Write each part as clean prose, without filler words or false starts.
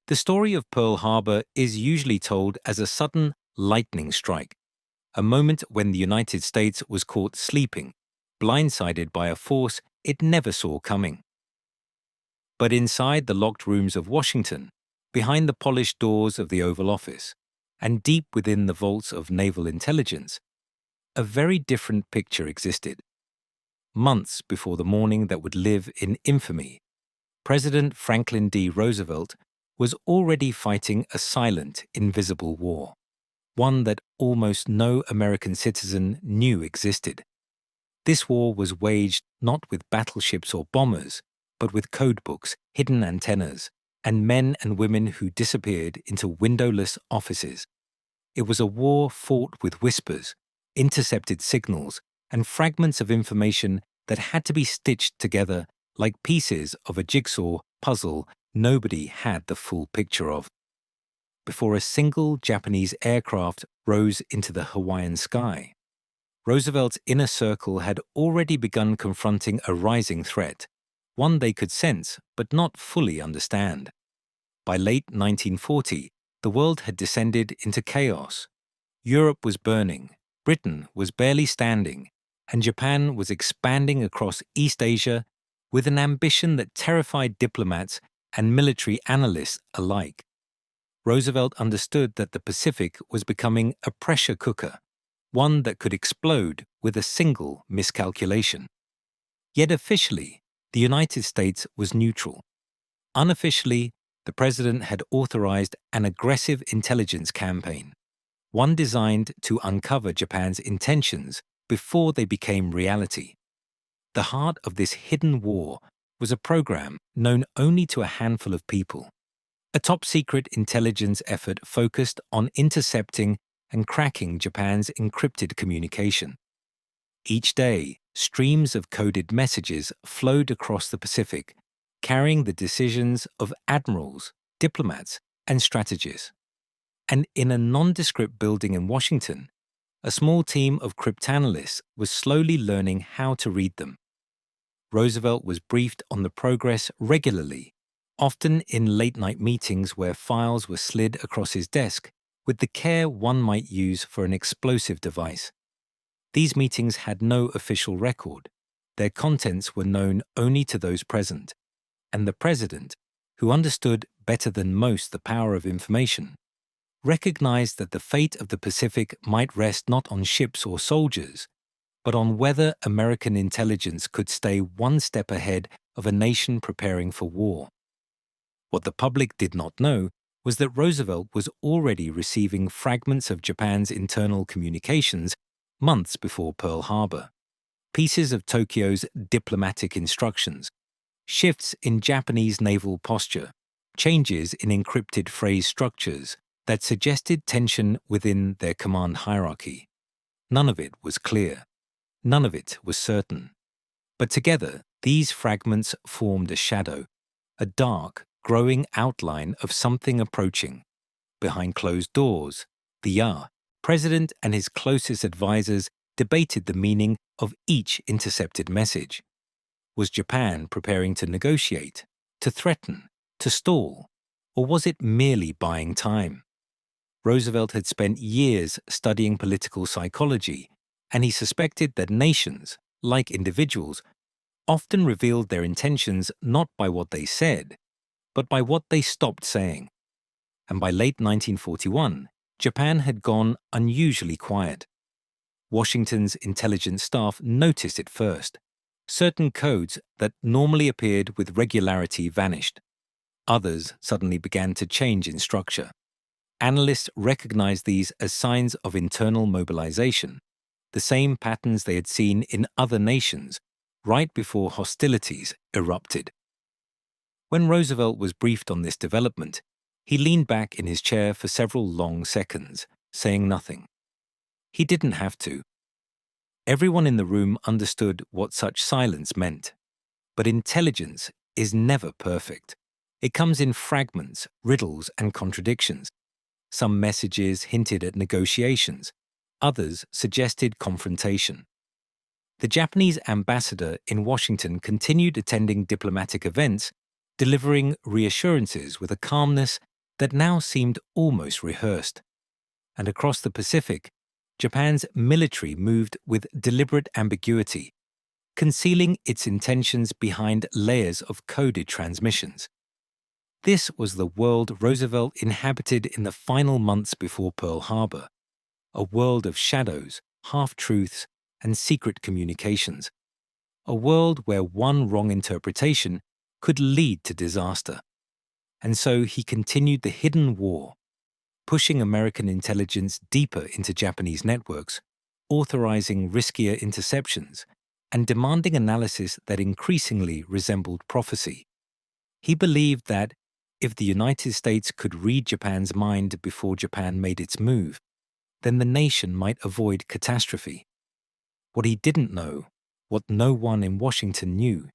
The story of Pearl Harbor is usually told as a sudden lightning strike, a moment when the United States was caught sleeping, blindsided by a force it never saw coming. But inside the locked rooms of Washington, behind the polished doors of the Oval Office, and deep within the vaults of naval intelligence, a very different picture existed. Months before the morning that would live in infamy, President Franklin D. Roosevelt was already fighting a silent, invisible war, one that almost no American citizen knew existed. This war was waged not with battleships or bombers, but with codebooks, hidden antennas, and men and women who disappeared into windowless offices. It was a war fought with whispers, intercepted signals, and fragments of information that had to be stitched together like pieces of a jigsaw puzzle nobody had the full picture of. Before a single Japanese aircraft rose into the Hawaiian sky, Roosevelt's inner circle had already begun confronting a rising threat, one they could sense but not fully understand. By late 1940, the world had descended into chaos. Europe was burning, Britain was barely standing, and Japan was expanding across East Asia with an ambition that terrified diplomats and military analysts alike. Roosevelt understood that the Pacific was becoming a pressure cooker, one that could explode with a single miscalculation. Yet officially, the United States was neutral. Unofficially, the president had authorized an aggressive intelligence campaign, one designed to uncover Japan's intentions before they became reality. The heart of this hidden war was a program known only to a handful of people, a top-secret intelligence effort focused on intercepting and cracking Japan's encrypted communication. Each day, streams of coded messages flowed across the Pacific, carrying the decisions of admirals, diplomats, and strategists. And in a nondescript building in Washington, a small team of cryptanalysts was slowly learning how to read them. Roosevelt was briefed on the progress regularly, often in late-night meetings where files were slid across his desk with the care one might use for an explosive device. These meetings had no official record. Their contents were known only to those present, and the president, who understood better than most the power of information, recognized that the fate of the Pacific might rest not on ships or soldiers, but on whether American intelligence could stay one step ahead of a nation preparing for war. What the public did not know was that Roosevelt was already receiving fragments of Japan's internal communications months before Pearl Harbor, pieces of Tokyo's diplomatic instructions, shifts in Japanese naval posture, changes in encrypted phrase structures that suggested tension within their command hierarchy. None of it was clear. None of it was certain. But together, these fragments formed a shadow, a dark, growing outline of something approaching. Behind closed doors, the president and his closest advisors debated the meaning of each intercepted message. Was Japan preparing to negotiate, to threaten, to stall, or was it merely buying time? Roosevelt had spent years studying political psychology, and he suspected that nations, like individuals, often revealed their intentions not by what they said, but by what they stopped saying. And by late 1941, Japan had gone unusually quiet. Washington's intelligence staff noticed it first. Certain codes that normally appeared with regularity vanished. Others suddenly began to change in structure. Analysts recognized these as signs of internal mobilization, the same patterns they had seen in other nations right before hostilities erupted. When Roosevelt was briefed on this development, he leaned back in his chair for several long seconds, saying nothing. He didn't have to. Everyone in the room understood what such silence meant. But intelligence is never perfect. It comes in fragments, riddles, and contradictions. Some messages hinted at negotiations. Others suggested confrontation. The Japanese ambassador in Washington continued attending diplomatic events, delivering reassurances with a calmness that now seemed almost rehearsed. And across the Pacific, Japan's military moved with deliberate ambiguity, concealing its intentions behind layers of coded transmissions. This was the world Roosevelt inhabited in the final months before Pearl Harbor, a world of shadows, half-truths, and secret communications, a world where one wrong interpretation could lead to disaster. And so he continued the hidden war, pushing American intelligence deeper into Japanese networks, authorizing riskier interceptions, and demanding analysis that increasingly resembled prophecy. He believed that if the United States could read Japan's mind before Japan made its move, then the nation might avoid catastrophe. What he didn't know, what no one in Washington knew,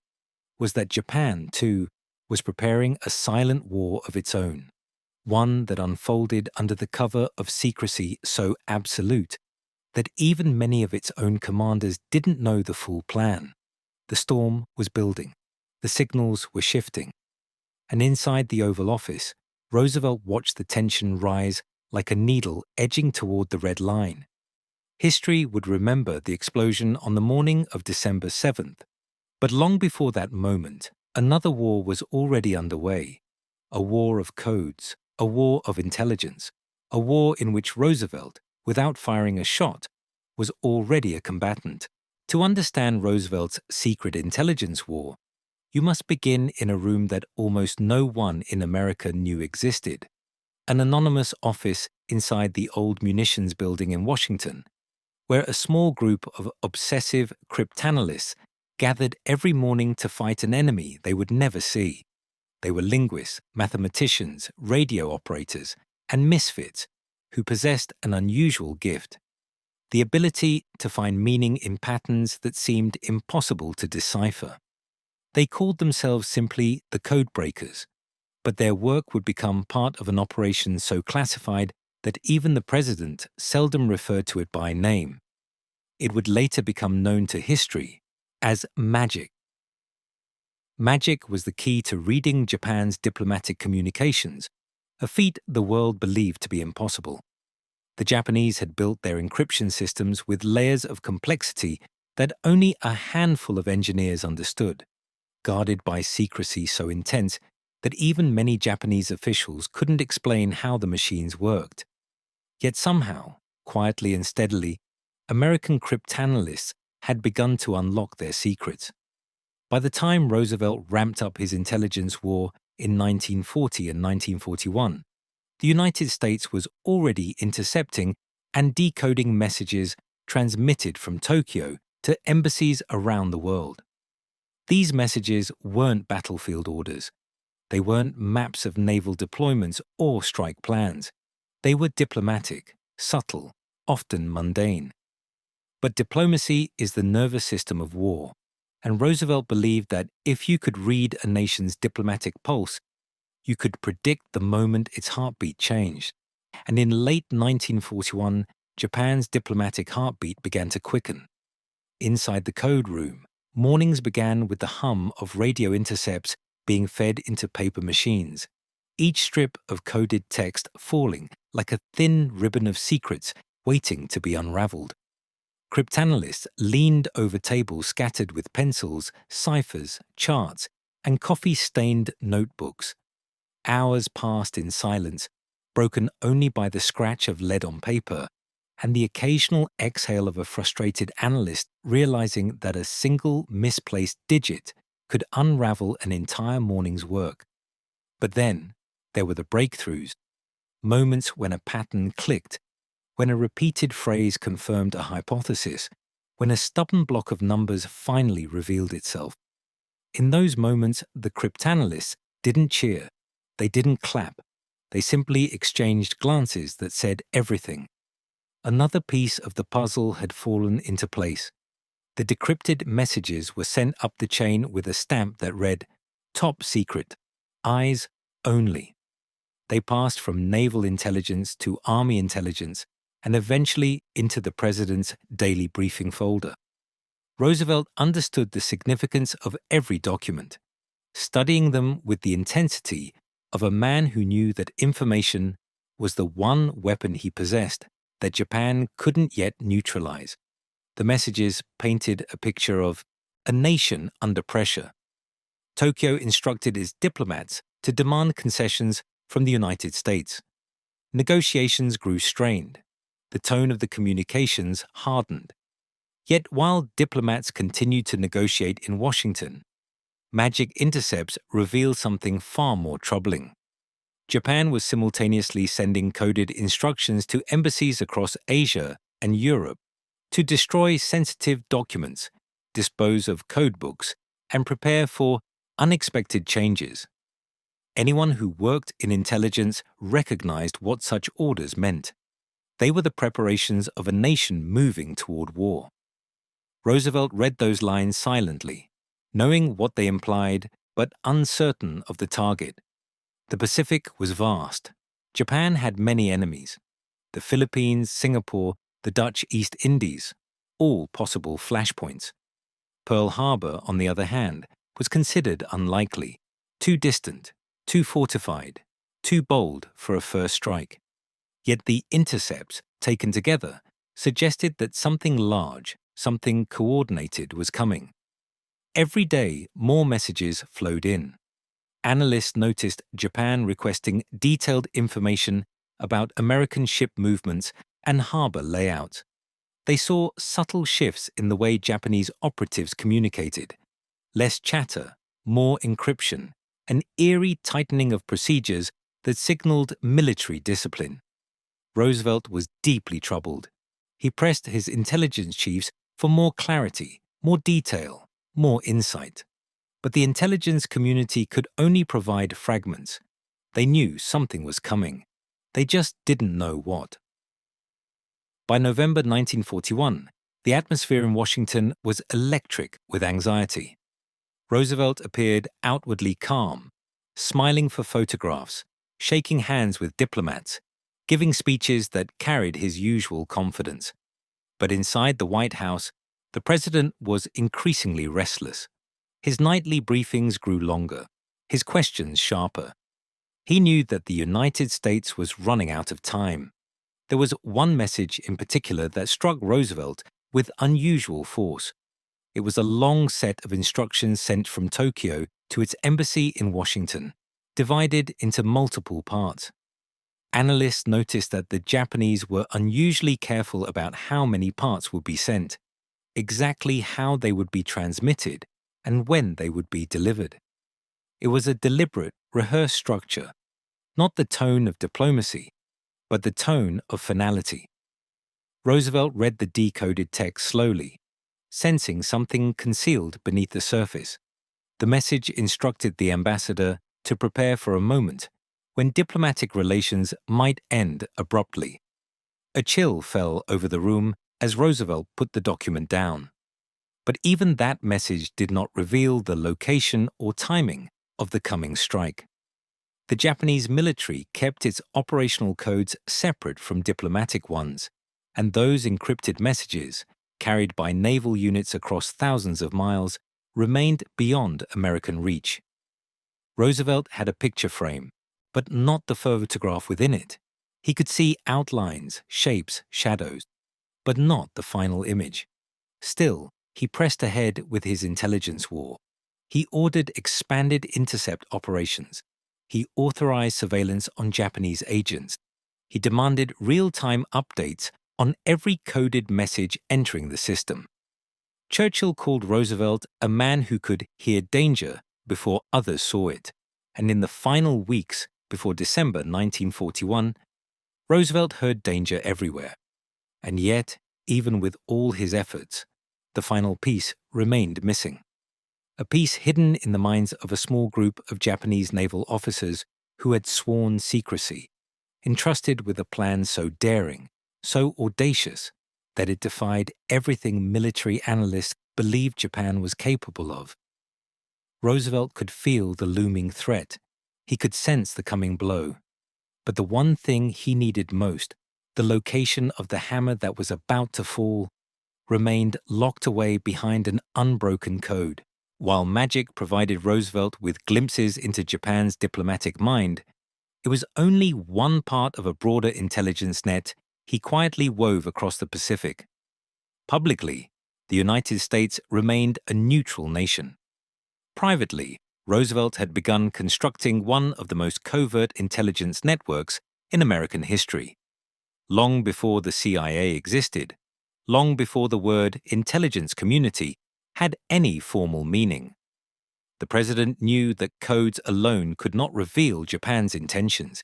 was that Japan, too, was preparing a silent war of its own, one that unfolded under the cover of secrecy so absolute that even many of its own commanders didn't know the full plan. The storm was building, the signals were shifting, and inside the Oval Office, Roosevelt watched the tension rise like a needle edging toward the red line. History would remember the explosion on the morning of December 7th, but long before that moment, another war was already underway, a war of codes, a war of intelligence, a war in which Roosevelt, without firing a shot, was already a combatant. To understand Roosevelt's secret intelligence war, you must begin in a room that almost no one in America knew existed, an anonymous office inside the old munitions building in Washington, where a small group of obsessive cryptanalysts gathered every morning to fight an enemy they would never see. They were linguists, mathematicians, radio operators, and misfits who possessed an unusual gift, the ability to find meaning in patterns that seemed impossible to decipher. They called themselves simply the codebreakers, but their work would become part of an operation so classified that even the president seldom referred to it by name. It would later become known to history as magic. Magic was the key to reading Japan's diplomatic communications, a feat the world believed to be impossible. The Japanese had built their encryption systems with layers of complexity that only a handful of engineers understood, guarded by secrecy so intense that even many Japanese officials couldn't explain how the machines worked. Yet somehow, quietly and steadily, American cryptanalysts had begun to unlock their secrets. By the time Roosevelt ramped up his intelligence war in 1940 and 1941, the United States was already intercepting and decoding messages transmitted from Tokyo to embassies around the world. These messages weren't battlefield orders. They weren't maps of naval deployments or strike plans. They were diplomatic, subtle, often mundane. But diplomacy is the nervous system of war, and Roosevelt believed that if you could read a nation's diplomatic pulse, you could predict the moment its heartbeat changed. And in late 1941, Japan's diplomatic heartbeat began to quicken. Inside the code room, mornings began with the hum of radio intercepts being fed into paper machines, each strip of coded text falling like a thin ribbon of secrets waiting to be unraveled. Cryptanalysts leaned over tables scattered with pencils, ciphers, charts, and coffee-stained notebooks. Hours passed in silence, broken only by the scratch of lead on paper and the occasional exhale of a frustrated analyst realizing that a single misplaced digit could unravel an entire morning's work. But then there were the breakthroughs, moments when a pattern clicked, when a repeated phrase confirmed a hypothesis, when a stubborn block of numbers finally revealed itself. In those moments, the cryptanalysts didn't cheer, they didn't clap, they simply exchanged glances that said everything. Another piece of the puzzle had fallen into place. The decrypted messages were sent up the chain with a stamp that read, "Top secret, eyes only." They passed from naval intelligence to army intelligence and eventually into the president's daily briefing folder. Roosevelt understood the significance of every document. Studying them with the intensity of a man who knew that information was the one weapon he possessed that Japan couldn't yet neutralize. The messages painted a picture of a nation under pressure. Tokyo instructed its diplomats to demand concessions from the United States. Negotiations grew strained. The tone of the communications hardened. Yet while diplomats continued to negotiate in Washington, magic intercepts revealed something far more troubling. Japan was simultaneously sending coded instructions to embassies across Asia and Europe to destroy sensitive documents, dispose of codebooks, and prepare for unexpected changes. Anyone who worked in intelligence recognized what such orders meant. They were the preparations of a nation moving toward war. Roosevelt read those lines silently, knowing what they implied but uncertain of the target. The Pacific was vast. Japan had many enemies. The Philippines, Singapore, the Dutch East Indies, all possible flashpoints. Pearl Harbor, on the other hand, was considered unlikely, too distant, too fortified, too bold for a first strike. Yet the intercepts, taken together, suggested that something large, something coordinated was coming. Every day, more messages flowed in. Analysts noticed Japan requesting detailed information about American ship movements and harbor layout. They saw subtle shifts in the way Japanese operatives communicated. Less chatter, more encryption, an eerie tightening of procedures that signaled military discipline. Roosevelt was deeply troubled. He pressed his intelligence chiefs for more clarity, more detail, more insight. But the intelligence community could only provide fragments. They knew something was coming. They just didn't know what. By November 1941, the atmosphere in Washington was electric with anxiety. Roosevelt appeared outwardly calm, smiling for photographs, shaking hands with diplomats, giving speeches that carried his usual confidence. But inside the White House, the president was increasingly restless. His nightly briefings grew longer, his questions sharper. He knew that the United States was running out of time. There was one message in particular that struck Roosevelt with unusual force. It was a long set of instructions sent from Tokyo to its embassy in Washington, divided into multiple parts. Analysts noticed that the Japanese were unusually careful about how many parts would be sent, exactly how they would be transmitted, and when they would be delivered. It was a deliberate, rehearsed structure, not the tone of diplomacy, but the tone of finality. Roosevelt read the decoded text slowly, sensing something concealed beneath the surface. The message instructed the ambassador to prepare for a moment when diplomatic relations might end abruptly. A chill fell over the room as Roosevelt put the document down. But even that message did not reveal the location or timing of the coming strike. The Japanese military kept its operational codes separate from diplomatic ones, and those encrypted messages, carried by naval units across thousands of miles, remained beyond American reach. Roosevelt had a picture frame, but not the photograph within it. He could see outlines, shapes, shadows, but not the final image. Still, he pressed ahead with his intelligence war. He ordered expanded intercept operations. He authorized surveillance on Japanese agents. He demanded real-time updates on every coded message entering the system. Churchill called Roosevelt a man who could hear danger before others saw it, and in the final weeks before December 1941, Roosevelt heard danger everywhere. And yet, even with all his efforts, the final piece remained missing. A piece hidden in the minds of a small group of Japanese naval officers who had sworn secrecy, entrusted with a plan so daring, so audacious, that it defied everything military analysts believed Japan was capable of. Roosevelt could feel the looming threat. He could sense the coming blow. But the one thing he needed most, the location of the hammer that was about to fall, remained locked away behind an unbroken code, While magic provided Roosevelt with glimpses into Japan's diplomatic mind, it was only one part of a broader intelligence net he quietly wove across the Pacific. Publicly, the United States remained a neutral nation. Privately, Roosevelt had begun constructing one of the most covert intelligence networks in American history. Long before the CIA existed, long before the word intelligence community had any formal meaning. The president knew that codes alone could not reveal Japan's intentions.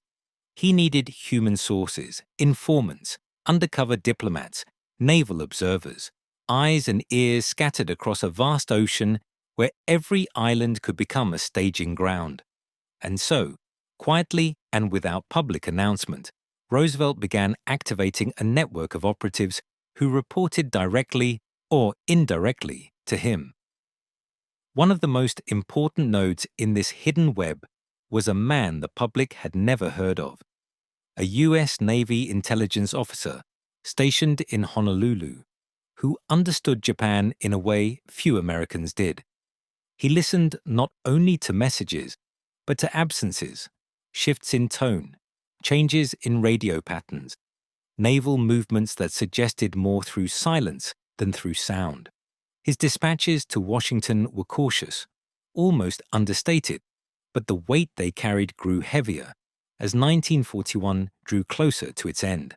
He needed human sources, informants, undercover diplomats, naval observers, eyes and ears scattered across a vast ocean where every island could become a staging ground. And so, quietly and without public announcement, Roosevelt began activating a network of operatives who reported directly or indirectly to him. One of the most important nodes in this hidden web was a man the public had never heard of, a U.S. Navy intelligence officer stationed in Honolulu, who understood Japan in a way few Americans did. He listened not only to messages, but to absences, shifts in tone, changes in radio patterns, naval movements that suggested more through silence than through sound. His dispatches to Washington were cautious, almost understated, but the weight they carried grew heavier as 1941 drew closer to its end.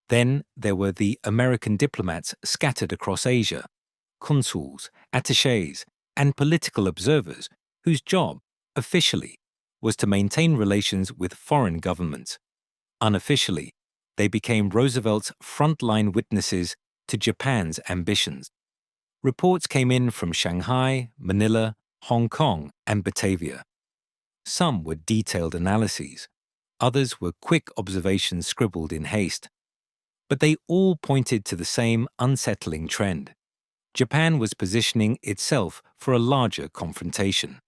Then there were the American diplomats scattered across Asia, consuls, attachés, and political observers whose job, officially, was to maintain relations with foreign governments. Unofficially, they became Roosevelt's frontline witnesses to Japan's ambitions. Reports came in from Shanghai, Manila, Hong Kong, and Batavia. Some were detailed analyses, others were quick observations scribbled in haste. But they all pointed to the same unsettling trend. Japan was positioning itself for a larger confrontation.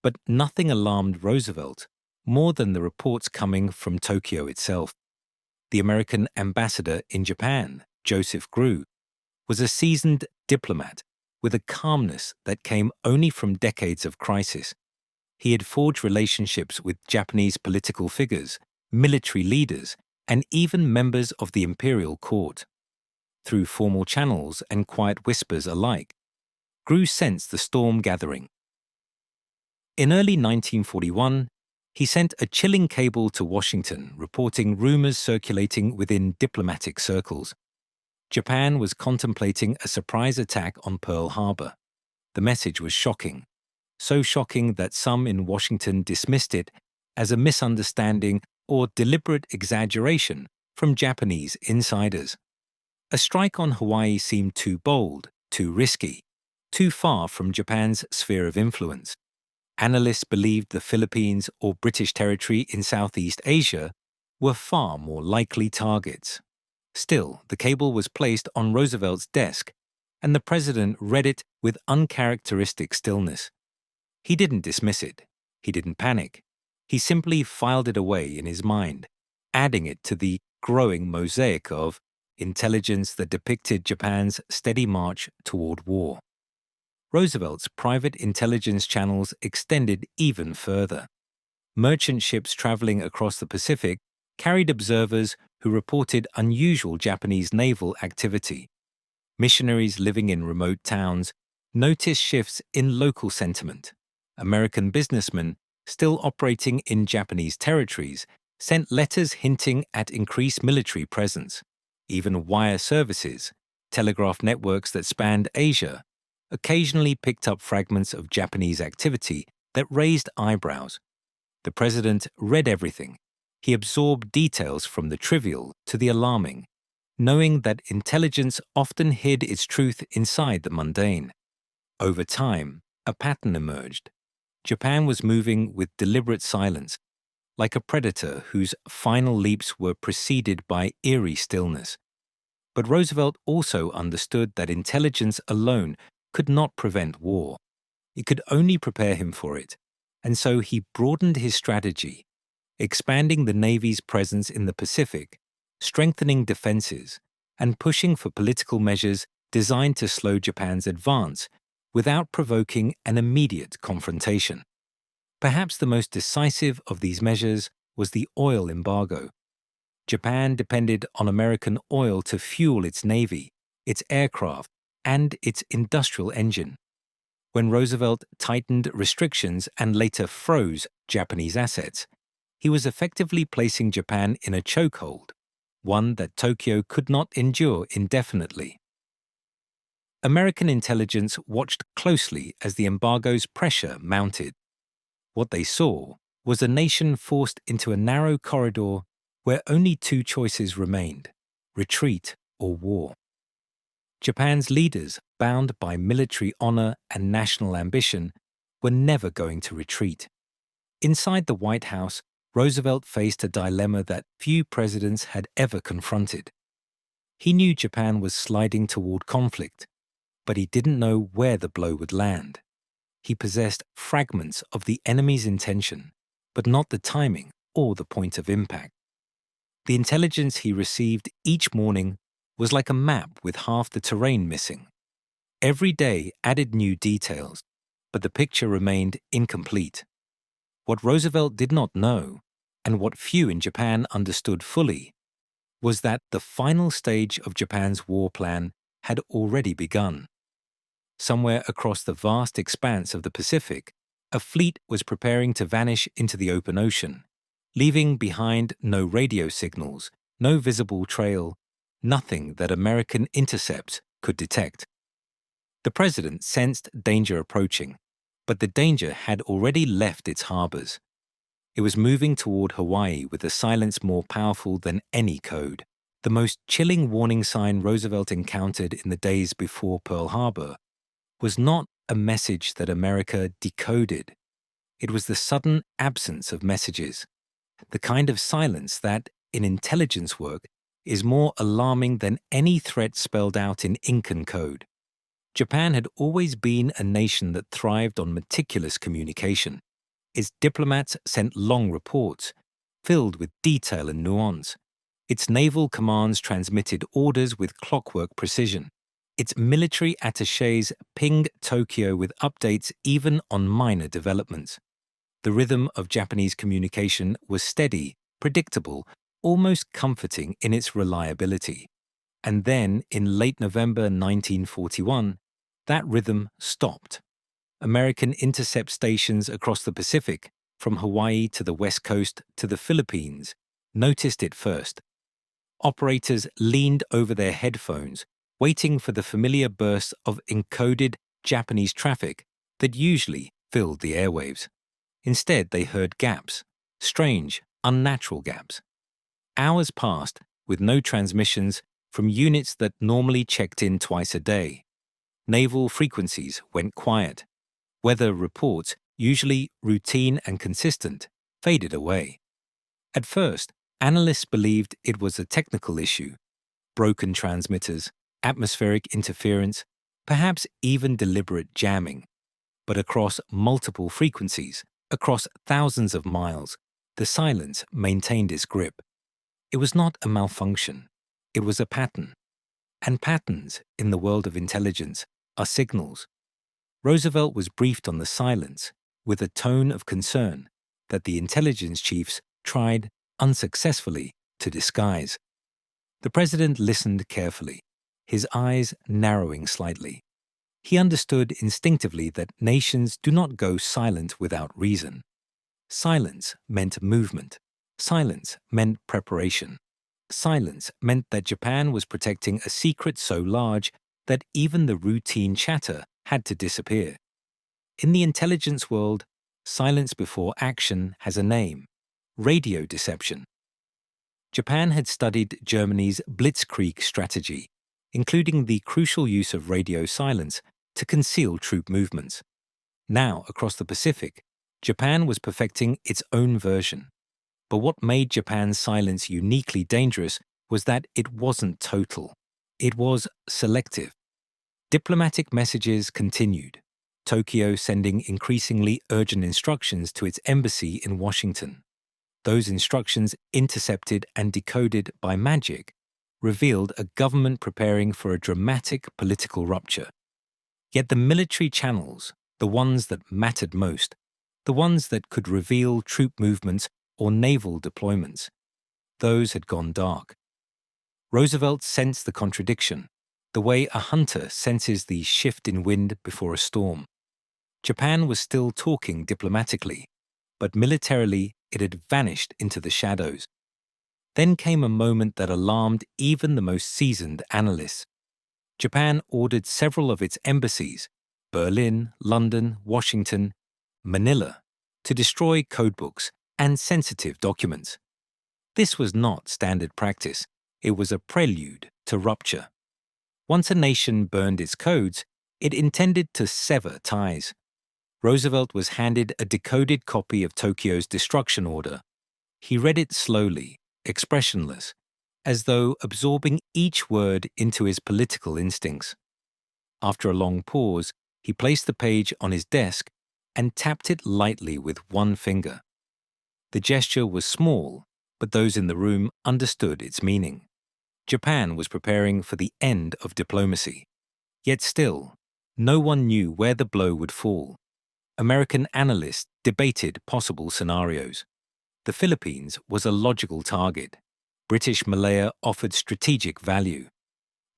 But nothing alarmed Roosevelt more than the reports coming from Tokyo itself. The American ambassador in Japan, Joseph Grew, was a seasoned diplomat with a calmness that came only from decades of crisis. He had forged relationships with Japanese political figures, military leaders, and even members of the imperial court. Through formal channels and quiet whispers alike, Grew sensed the storm gathering. In early 1941, he sent a chilling cable to Washington reporting rumors circulating within diplomatic circles. Japan was contemplating a surprise attack on Pearl Harbor. The message was shocking, so shocking that some in Washington dismissed it as a misunderstanding or deliberate exaggeration from Japanese insiders. A strike on Hawaii seemed too bold, too risky, too far from Japan's sphere of influence. Analysts believed the Philippines or British territory in Southeast Asia were far more likely targets. Still, the cable was placed on Roosevelt's desk, and the president read it with uncharacteristic stillness. He didn't dismiss it. He didn't panic. He simply filed it away in his mind, adding it to the growing mosaic of intelligence that depicted Japan's steady march toward war. Roosevelt's private intelligence channels extended even further. Merchant ships traveling across the Pacific carried observers who reported unusual Japanese naval activity. Missionaries living in remote towns noticed shifts in local sentiment. American businessmen, still operating in Japanese territories, sent letters hinting at increased military presence. Even wire services, telegraph networks that spanned Asia, occasionally picked up fragments of Japanese activity that raised eyebrows. The president read everything. He absorbed details from the trivial to the alarming, knowing that intelligence often hid its truth inside the mundane. Over time, a pattern emerged. Japan was moving with deliberate silence, like a predator whose final leaps were preceded by eerie stillness. But Roosevelt also understood that intelligence alone could not prevent war. It could only prepare him for it, and so he broadened his strategy, expanding the Navy's presence in the Pacific, strengthening defenses, and pushing for political measures designed to slow Japan's advance without provoking an immediate confrontation. Perhaps the most decisive of these measures was the oil embargo. Japan depended on American oil to fuel its navy, its aircraft, and its industrial engine. When Roosevelt tightened restrictions and later froze Japanese assets, he was effectively placing Japan in a chokehold, one that Tokyo could not endure indefinitely. American intelligence watched closely as the embargo's pressure mounted. What they saw was a nation forced into a narrow corridor where only two choices remained: retreat or war. Japan's leaders, bound by military honor and national ambition, were never going to retreat. Inside the White House, Roosevelt faced a dilemma that few presidents had ever confronted. He knew Japan was sliding toward conflict, but he didn't know where the blow would land. He possessed fragments of the enemy's intention, but not the timing or the point of impact. The intelligence he received each morning was like a map with half the terrain missing. Every day added new details, but the picture remained incomplete. What Roosevelt did not know, and what few in Japan understood fully, was that the final stage of Japan's war plan had already begun. Somewhere across the vast expanse of the Pacific, a fleet was preparing to vanish into the open ocean, leaving behind no radio signals, no visible trail, nothing that American intercepts could detect. The president sensed danger approaching, but the danger had already left its harbors. It was moving toward Hawaii with a silence more powerful than any code. The most chilling warning sign Roosevelt encountered in the days before Pearl Harbor was not a message that America decoded. It was the sudden absence of messages, the kind of silence that, in intelligence work, is more alarming than any threat spelled out in ink and code. Japan had always been a nation that thrived on meticulous communication. Its diplomats sent long reports, filled with detail and nuance. Its naval commands transmitted orders with clockwork precision. Its military attachés pinged Tokyo with updates even on minor developments. The rhythm of Japanese communication was steady, predictable, almost comforting in its reliability. And then, in late November 1941, that rhythm stopped. American intercept stations across the Pacific, from Hawaii to the West Coast to the Philippines, noticed it first. Operators leaned over their headphones, waiting for the familiar bursts of encoded Japanese traffic that usually filled the airwaves. Instead, they heard gaps, strange, unnatural gaps. Hours passed with no transmissions from units that normally checked in twice a day. Naval frequencies went quiet. Weather reports, usually routine and consistent, faded away. At first, analysts believed it was a technical issue: broken transmitters, atmospheric interference, perhaps even deliberate jamming. But across multiple frequencies, across thousands of miles, the silence maintained its grip. It was not a malfunction. It was a pattern. And patterns, in the world of intelligence, are signals. Roosevelt was briefed on the silence with a tone of concern that the intelligence chiefs tried, unsuccessfully, to disguise. The president listened carefully, his eyes narrowing slightly. He understood instinctively that nations do not go silent without reason. Silence meant movement. Silence meant preparation. Silence meant that Japan was protecting a secret so large that even the routine chatter had to disappear. In the intelligence world, silence before action has a name: radio deception. Japan had studied Germany's blitzkrieg strategy, including the crucial use of radio silence to conceal troop movements. Now, across the Pacific, Japan was perfecting its own version. But what made Japan's silence uniquely dangerous was that it wasn't total. It was selective. Diplomatic messages continued, Tokyo sending increasingly urgent instructions to its embassy in Washington. Those instructions, intercepted and decoded by magic, revealed a government preparing for a dramatic political rupture. Yet the military channels, the ones that mattered most, the ones that could reveal troop movements or naval deployments, those had gone dark. Roosevelt sensed the contradiction, the way a hunter senses the shift in wind before a storm. Japan was still talking diplomatically, but militarily it had vanished into the shadows. Then came a moment that alarmed even the most seasoned analysts. Japan ordered several of its embassies, Berlin, London, Washington, Manila, to destroy codebooks and sensitive documents. This was not standard practice. It was a prelude to rupture. Once a nation burned its codes, it intended to sever ties. Roosevelt was handed a decoded copy of Tokyo's destruction order. He read it slowly, expressionless, as though absorbing each word into his political instincts. After a long pause, he placed the page on his desk and tapped it lightly with one finger. The gesture was small, but those in the room understood its meaning. Japan was preparing for the end of diplomacy. Yet still, no one knew where the blow would fall. American analysts debated possible scenarios. The Philippines was a logical target. British Malaya offered strategic value.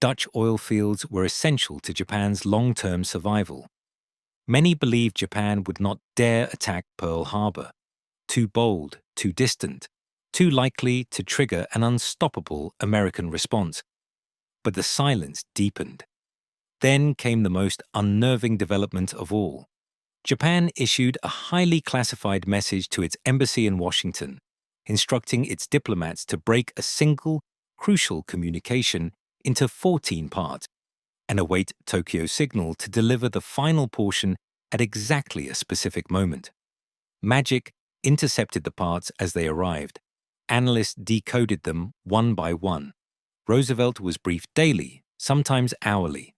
Dutch oil fields were essential to Japan's long-term survival. Many believed Japan would not dare attack Pearl Harbor. Too bold, too distant, too likely to trigger an unstoppable American response. But the silence deepened. Then came the most unnerving development of all. Japan issued a highly classified message to its embassy in Washington, instructing its diplomats to break a single, crucial communication into 14 parts and await Tokyo's signal to deliver the final portion at exactly a specific moment. Magic intercepted the parts as they arrived. Analysts decoded them one by one. Roosevelt was briefed daily, sometimes hourly.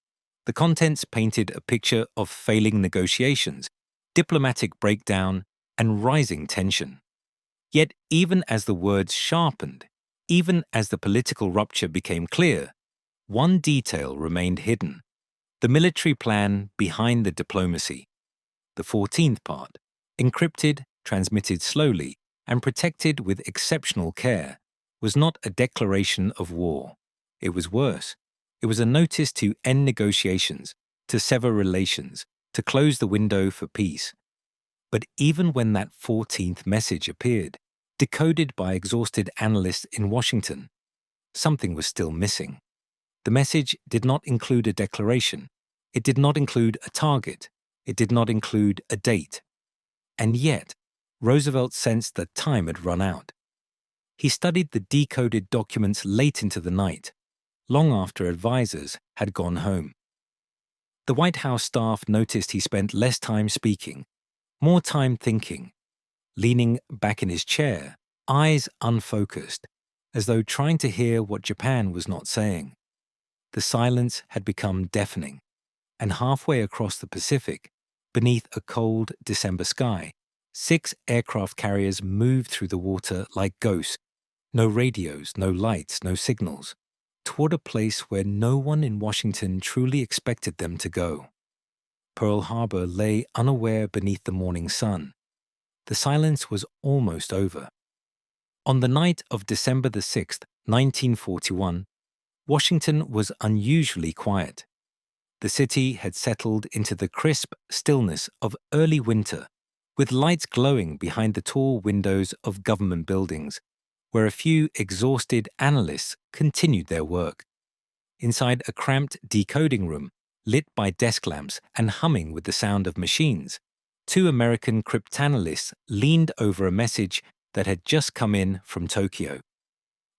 The contents painted a picture of failing negotiations, diplomatic breakdown, and rising tension. Yet even as the words sharpened, even as the political rupture became clear, one detail remained hidden: the military plan behind the diplomacy. The 14th part, encrypted, transmitted slowly, and protected with exceptional care, was not a declaration of war. It was worse. It was a notice to end negotiations, to sever relations, to close the window for peace. But even when that 14th message appeared, decoded by exhausted analysts in Washington, something was still missing. The message did not include a declaration. It did not include a target. It did not include a date. And yet, Roosevelt sensed that time had run out. He studied the decoded documents late into the night, long after advisors had gone home. The White House staff noticed he spent less time speaking, more time thinking, leaning back in his chair, eyes unfocused, as though trying to hear what Japan was not saying. The silence had become deafening, and halfway across the Pacific, beneath a cold December sky, 6 aircraft carriers moved through the water like ghosts, no radios, no lights, no signals, toward a place where no one in Washington truly expected them to go. Pearl Harbor lay unaware beneath the morning sun. The silence was almost over. On the night of December the 6th, 1941, Washington was unusually quiet. The city had settled into the crisp stillness of early winter, with lights glowing behind the tall windows of government buildings, where a few exhausted analysts continued their work. Inside a cramped decoding room, lit by desk lamps and humming with the sound of machines, 2 American cryptanalysts leaned over a message that had just come in from Tokyo.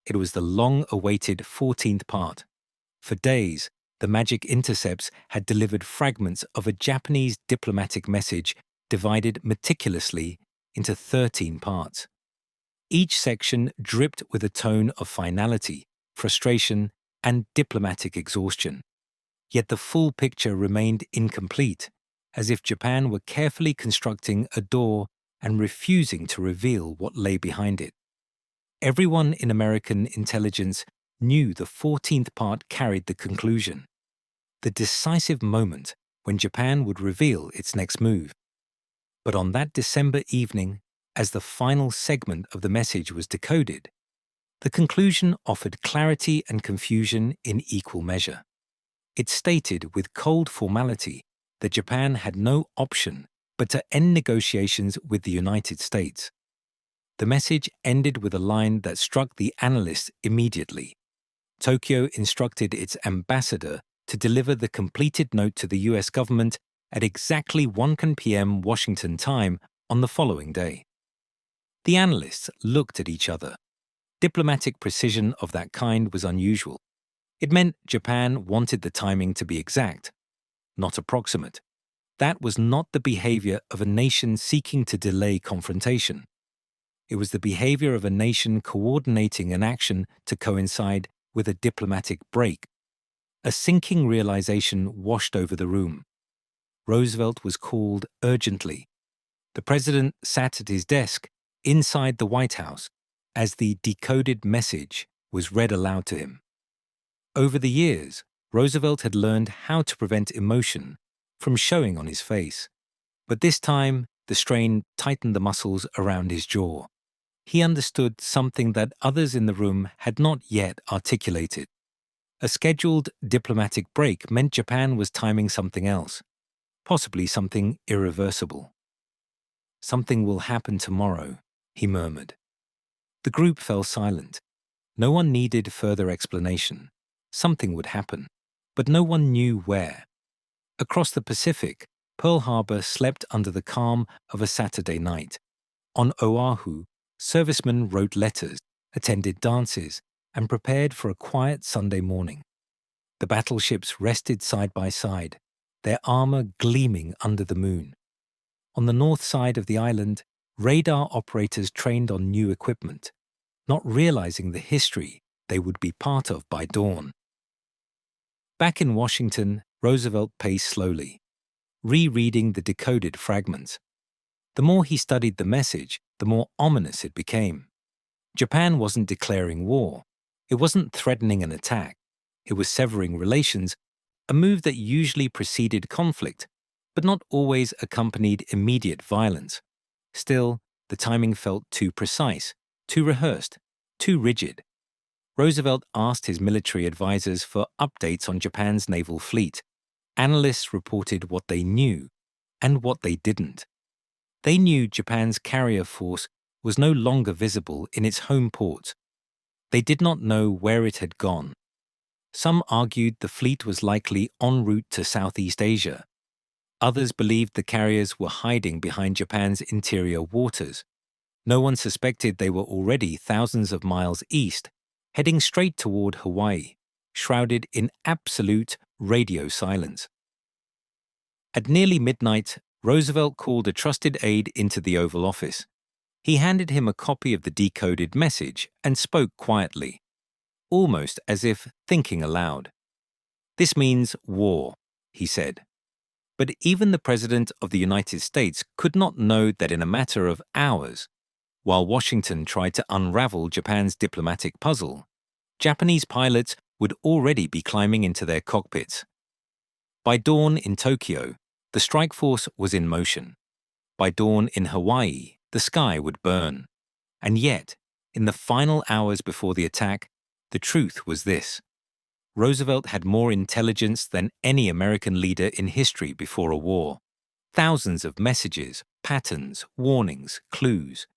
It was the long-awaited 14th part. For days, the magic intercepts had delivered fragments of a Japanese diplomatic message divided meticulously into 13 parts. Each section dripped with a tone of finality, frustration, and diplomatic exhaustion. Yet the full picture remained incomplete, as if Japan were carefully constructing a door and refusing to reveal what lay behind it. Everyone in American intelligence knew the 14th part carried the conclusion. The decisive moment when Japan would reveal its next move. But on that December evening, as the final segment of the message was decoded, the conclusion offered clarity and confusion in equal measure. It stated with cold formality that Japan had no option but to end negotiations with the United States. The message ended with a line that struck the analysts immediately. Tokyo instructed its ambassador to deliver the completed note to the US government at exactly 1 p.m. Washington time on the following day. The analysts looked at each other. Diplomatic precision of that kind was unusual. It meant Japan wanted the timing to be exact, not approximate. That was not the behavior of a nation seeking to delay confrontation. It was the behavior of a nation coordinating an action to coincide with a diplomatic break. A sinking realization washed over the room. Roosevelt was called urgently. The president sat at his desk inside the White House as the decoded message was read aloud to him. Over the years, Roosevelt had learned how to prevent emotion from showing on his face. But this time, the strain tightened the muscles around his jaw. He understood something that others in the room had not yet articulated. A scheduled diplomatic break meant Japan was timing something else, possibly something irreversible. "Something will happen tomorrow," he murmured. The group fell silent. No one needed further explanation. Something would happen, but no one knew where. Across the Pacific, Pearl Harbor slept under the calm of a Saturday night. On Oahu, servicemen wrote letters, attended dances, and prepared for a quiet Sunday morning. The battleships rested side by side, their armor gleaming under the moon. On the north side of the island, radar operators trained on new equipment, not realizing the history they would be part of by dawn. Back in Washington, Roosevelt paced slowly, rereading the decoded fragments. The more he studied the message, the more ominous it became. Japan wasn't declaring war. It wasn't threatening an attack. It was severing relations, a move that usually preceded conflict, but not always accompanied immediate violence. Still, the timing felt too precise, too rehearsed, too rigid. Roosevelt asked his military advisors for updates on Japan's naval fleet. Analysts reported what they knew and what they didn't. They knew Japan's carrier force was no longer visible in its home ports. They did not know where it had gone. Some argued the fleet was likely en route to Southeast Asia. Others believed the carriers were hiding behind Japan's interior waters. No one suspected they were already thousands of miles east, heading straight toward Hawaii, shrouded in absolute radio silence. At nearly midnight, Roosevelt called a trusted aide into the Oval Office. He handed him a copy of the decoded message and spoke quietly, almost as if thinking aloud. "This means war," he said. But even the President of the United States could not know that in a matter of hours, while Washington tried to unravel Japan's diplomatic puzzle, Japanese pilots would already be climbing into their cockpits. By dawn in Tokyo, the strike force was in motion. By dawn in Hawaii, the sky would burn. And yet, in the final hours before the attack, the truth was this: Roosevelt had more intelligence than any American leader in history before a war. Thousands of messages, patterns, warnings, clues.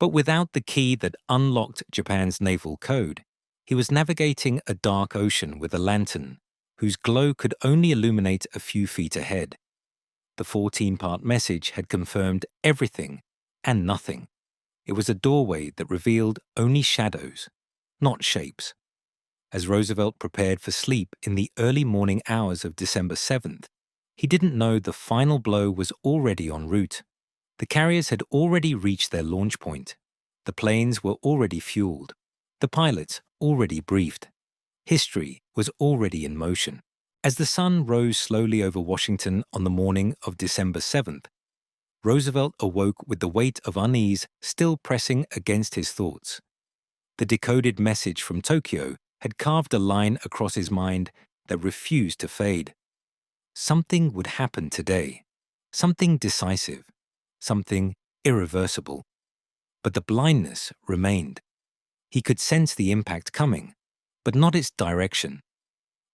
But without the key that unlocked Japan's naval code, he was navigating a dark ocean with a lantern, whose glow could only illuminate a few feet ahead. The 14-part message had confirmed everything and nothing. It was a doorway that revealed only shadows, not shapes. As Roosevelt prepared for sleep in the early morning hours of December 7th, he didn't know the final blow was already en route. The carriers had already reached their launch point. The planes were already fueled. The pilots already briefed. History was already in motion. As the sun rose slowly over Washington on the morning of December 7th, Roosevelt awoke with the weight of unease still pressing against his thoughts. The decoded message from Tokyo had carved a line across his mind that refused to fade. something would happen today. Something decisive. Something irreversible. But the blindness remained. He could sense the impact coming, but not its direction.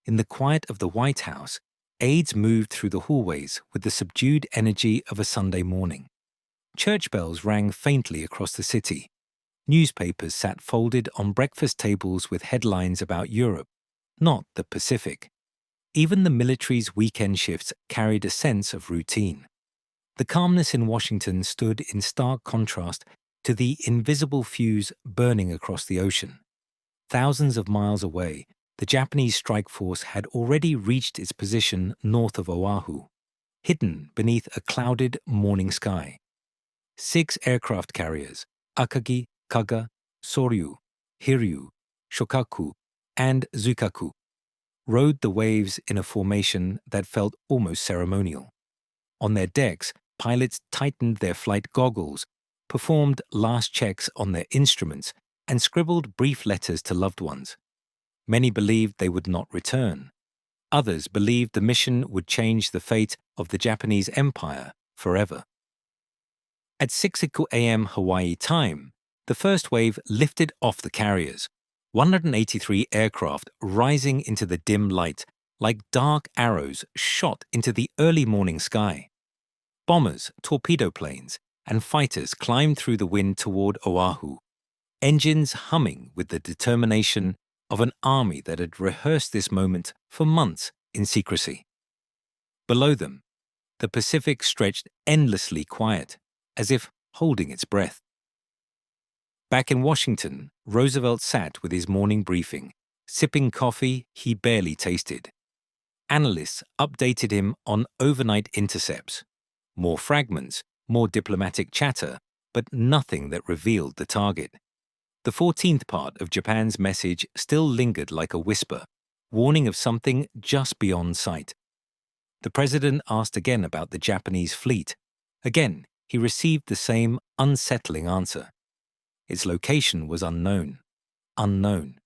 In the quiet of the White House, aides moved through the hallways with the subdued energy of a Sunday morning. Church bells rang faintly across the city. Newspapers sat folded on breakfast tables with headlines about Europe, not the Pacific. Even the military's weekend shifts carried a sense of routine. The calmness in Washington stood in stark contrast to the invisible fuse burning across the ocean. Thousands of miles away, the Japanese strike force had already reached its position north of Oahu, hidden beneath a clouded morning sky. 6 aircraft carriers, Akagi, Kaga, Soryu, Hiryu, Shokaku, and Zukaku, rode the waves in a formation that felt almost ceremonial. On their decks, pilots tightened their flight goggles, performed last checks on their instruments, and scribbled brief letters to loved ones. Many believed they would not return. Others believed the mission would change the fate of the Japanese Empire forever. At 6 a.m. Hawaii time, the first wave lifted off the carriers, 183 aircraft rising into the dim light like dark arrows shot into the early morning sky. Bombers, torpedo planes, and fighters climbed through the wind toward Oahu, engines humming with the determination of an army that had rehearsed this moment for months in secrecy. Below them, the Pacific stretched endlessly quiet, as if holding its breath. Back in Washington, Roosevelt sat with his morning briefing, sipping coffee he barely tasted. Analysts updated him on overnight intercepts. More fragments, more diplomatic chatter, but nothing that revealed the target. The 14th part of Japan's message still lingered like a whisper, warning of something just beyond sight. The president asked again about the Japanese fleet. Again, he received the same unsettling answer. Its location was unknown. Unknown.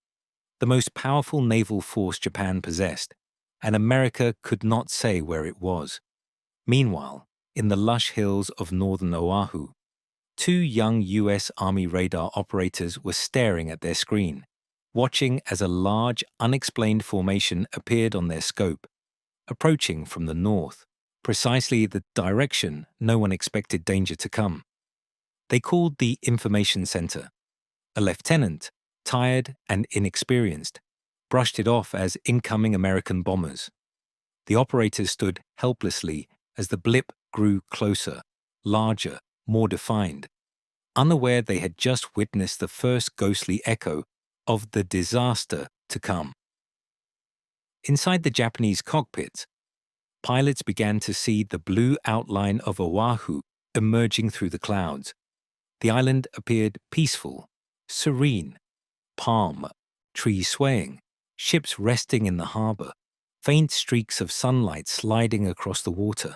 The most powerful naval force Japan possessed, and America could not say where it was. Meanwhile, in the lush hills of northern Oahu, 2 young U.S. Army radar operators were staring at their screen, watching as a large, unexplained formation appeared on their scope, approaching from the north, precisely the direction no one expected danger to come. They called the information center. A lieutenant, tired and inexperienced, brushed it off as incoming American bombers. The operators stood helplessly as the blip grew closer, larger, more defined, unaware they had just witnessed the first ghostly echo of the disaster to come. Inside the Japanese cockpits, pilots began to see the blue outline of Oahu emerging through the clouds. The island appeared peaceful, serene, palm, trees swaying, ships resting in the harbor, faint streaks of sunlight sliding across the water.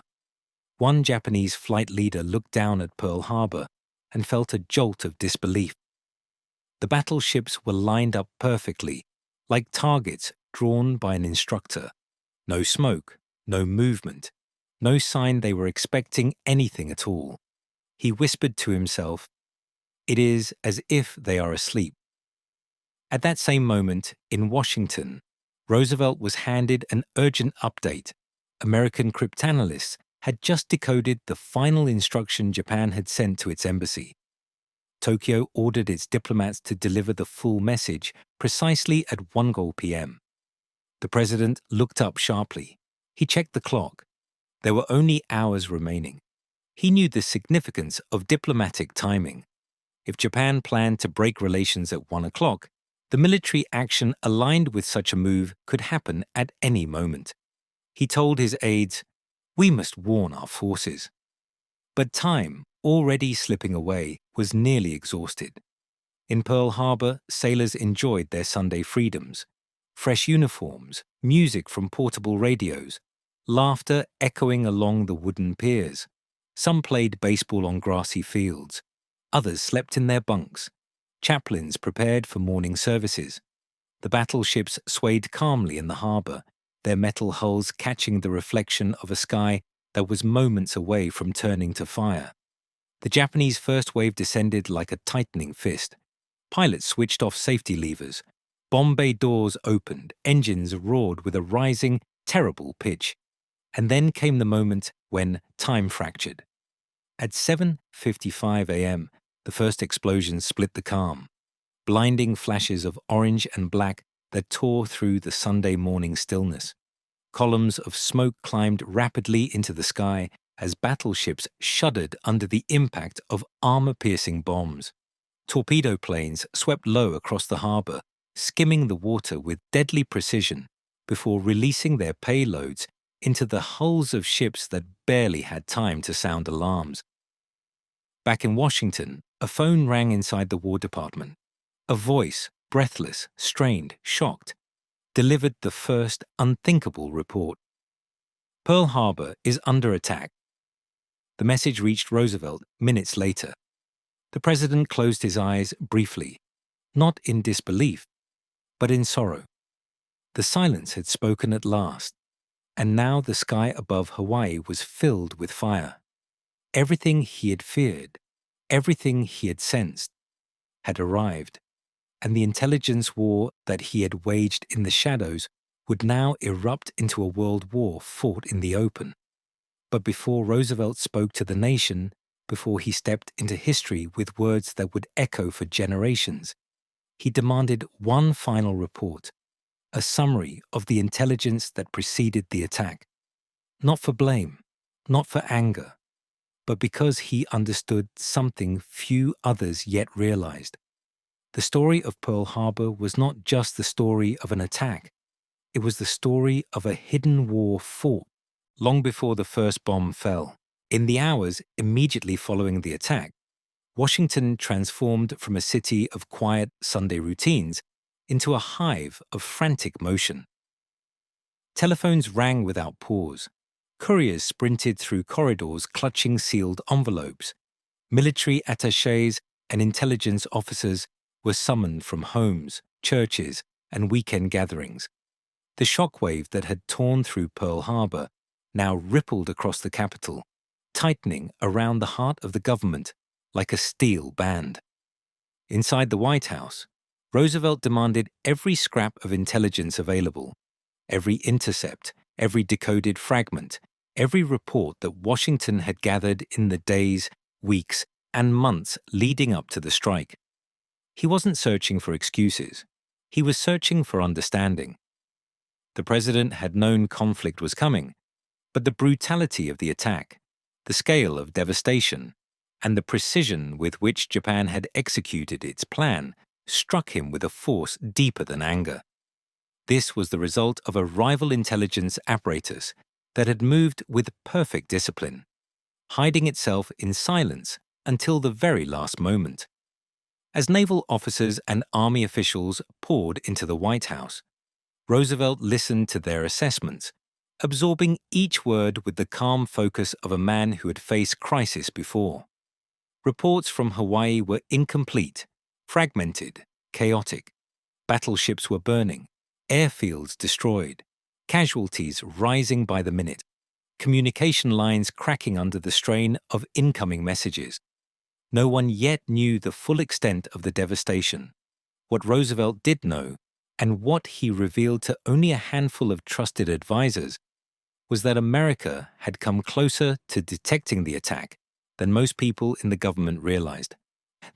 One Japanese flight leader looked down at Pearl Harbor and felt a jolt of disbelief. The battleships were lined up perfectly, like targets drawn by an instructor. No smoke, no movement, no sign they were expecting anything at all. He whispered to himself, "It is as if they are asleep." At that same moment, in Washington, Roosevelt was handed an urgent update. American cryptanalysts had just decoded the final instruction Japan had sent to its embassy. Tokyo ordered its diplomats to deliver the full message precisely at 1 p.m. The president looked up sharply. He checked the clock. There were only hours remaining. He knew the significance of diplomatic timing. If Japan planned to break relations at 1 o'clock, the military action aligned with such a move could happen at any moment. He told his aides, "We must warn our forces." But time, already slipping away, was nearly exhausted. In Pearl Harbor, sailors enjoyed their Sunday freedoms. Fresh uniforms, music from portable radios, laughter echoing along the wooden piers. Some played baseball on grassy fields. Others slept in their bunks. Chaplains prepared for morning services. The battleships swayed calmly in the harbor, their metal hulls catching the reflection of a sky that was moments away from turning to fire. The Japanese first wave descended like a tightening fist. Pilots switched off safety levers. Bomb bay doors opened, engines roared with a rising, terrible pitch. And then came the moment when time fractured. At 7:55 a.m., the first explosions split the calm. Blinding flashes of orange and black that tore through the Sunday morning stillness. Columns of smoke climbed rapidly into the sky as battleships shuddered under the impact of armor-piercing bombs. Torpedo planes swept low across the harbor, skimming the water with deadly precision before releasing their payloads into the hulls of ships that barely had time to sound alarms. Back in Washington, a phone rang inside the War Department. A voice, breathless, strained, shocked, delivered the first unthinkable report. Pearl Harbor is under attack. The message reached Roosevelt minutes later. The president closed his eyes briefly, not in disbelief, but in sorrow. The silence had spoken at last, and now the sky above Hawaii was filled with fire. Everything he had feared, everything he had sensed, had arrived, and the intelligence war that he had waged in the shadows would now erupt into a world war fought in the open. But before Roosevelt spoke to the nation, before he stepped into history with words that would echo for generations, he demanded one final report, a summary of the intelligence that preceded the attack. Not for blame, not for anger, but because he understood something few others yet realized. The story of Pearl Harbor was not just the story of an attack. It was the story of a hidden war fought long before the first bomb fell. In the hours immediately following the attack, Washington transformed from a city of quiet Sunday routines into a hive of frantic motion. Telephones rang without pause. Couriers sprinted through corridors clutching sealed envelopes. Military attachés and intelligence officers were summoned from homes, churches, and weekend gatherings. The shockwave that had torn through Pearl Harbor now rippled across the capital, tightening around the heart of the government like a steel band. Inside the White House, Roosevelt demanded every scrap of intelligence available, every intercept, every decoded fragment, every report that Washington had gathered in the days, weeks, and months leading up to the strike. He wasn't searching for excuses. He was searching for understanding. The president had known conflict was coming, but the brutality of the attack, the scale of devastation, and the precision with which Japan had executed its plan struck him with a force deeper than anger. This was the result of a rival intelligence apparatus that had moved with perfect discipline, hiding itself in silence until the very last moment. As naval officers and army officials poured into the White House, Roosevelt listened to their assessments, absorbing each word with the calm focus of a man who had faced crisis before. Reports from Hawaii were incomplete, fragmented, chaotic. Battleships were burning, airfields destroyed, casualties rising by the minute, communication lines cracking under the strain of incoming messages. No one yet knew the full extent of the devastation. What Roosevelt did know, and what he revealed to only a handful of trusted advisors, was that America had come closer to detecting the attack than most people in the government realized.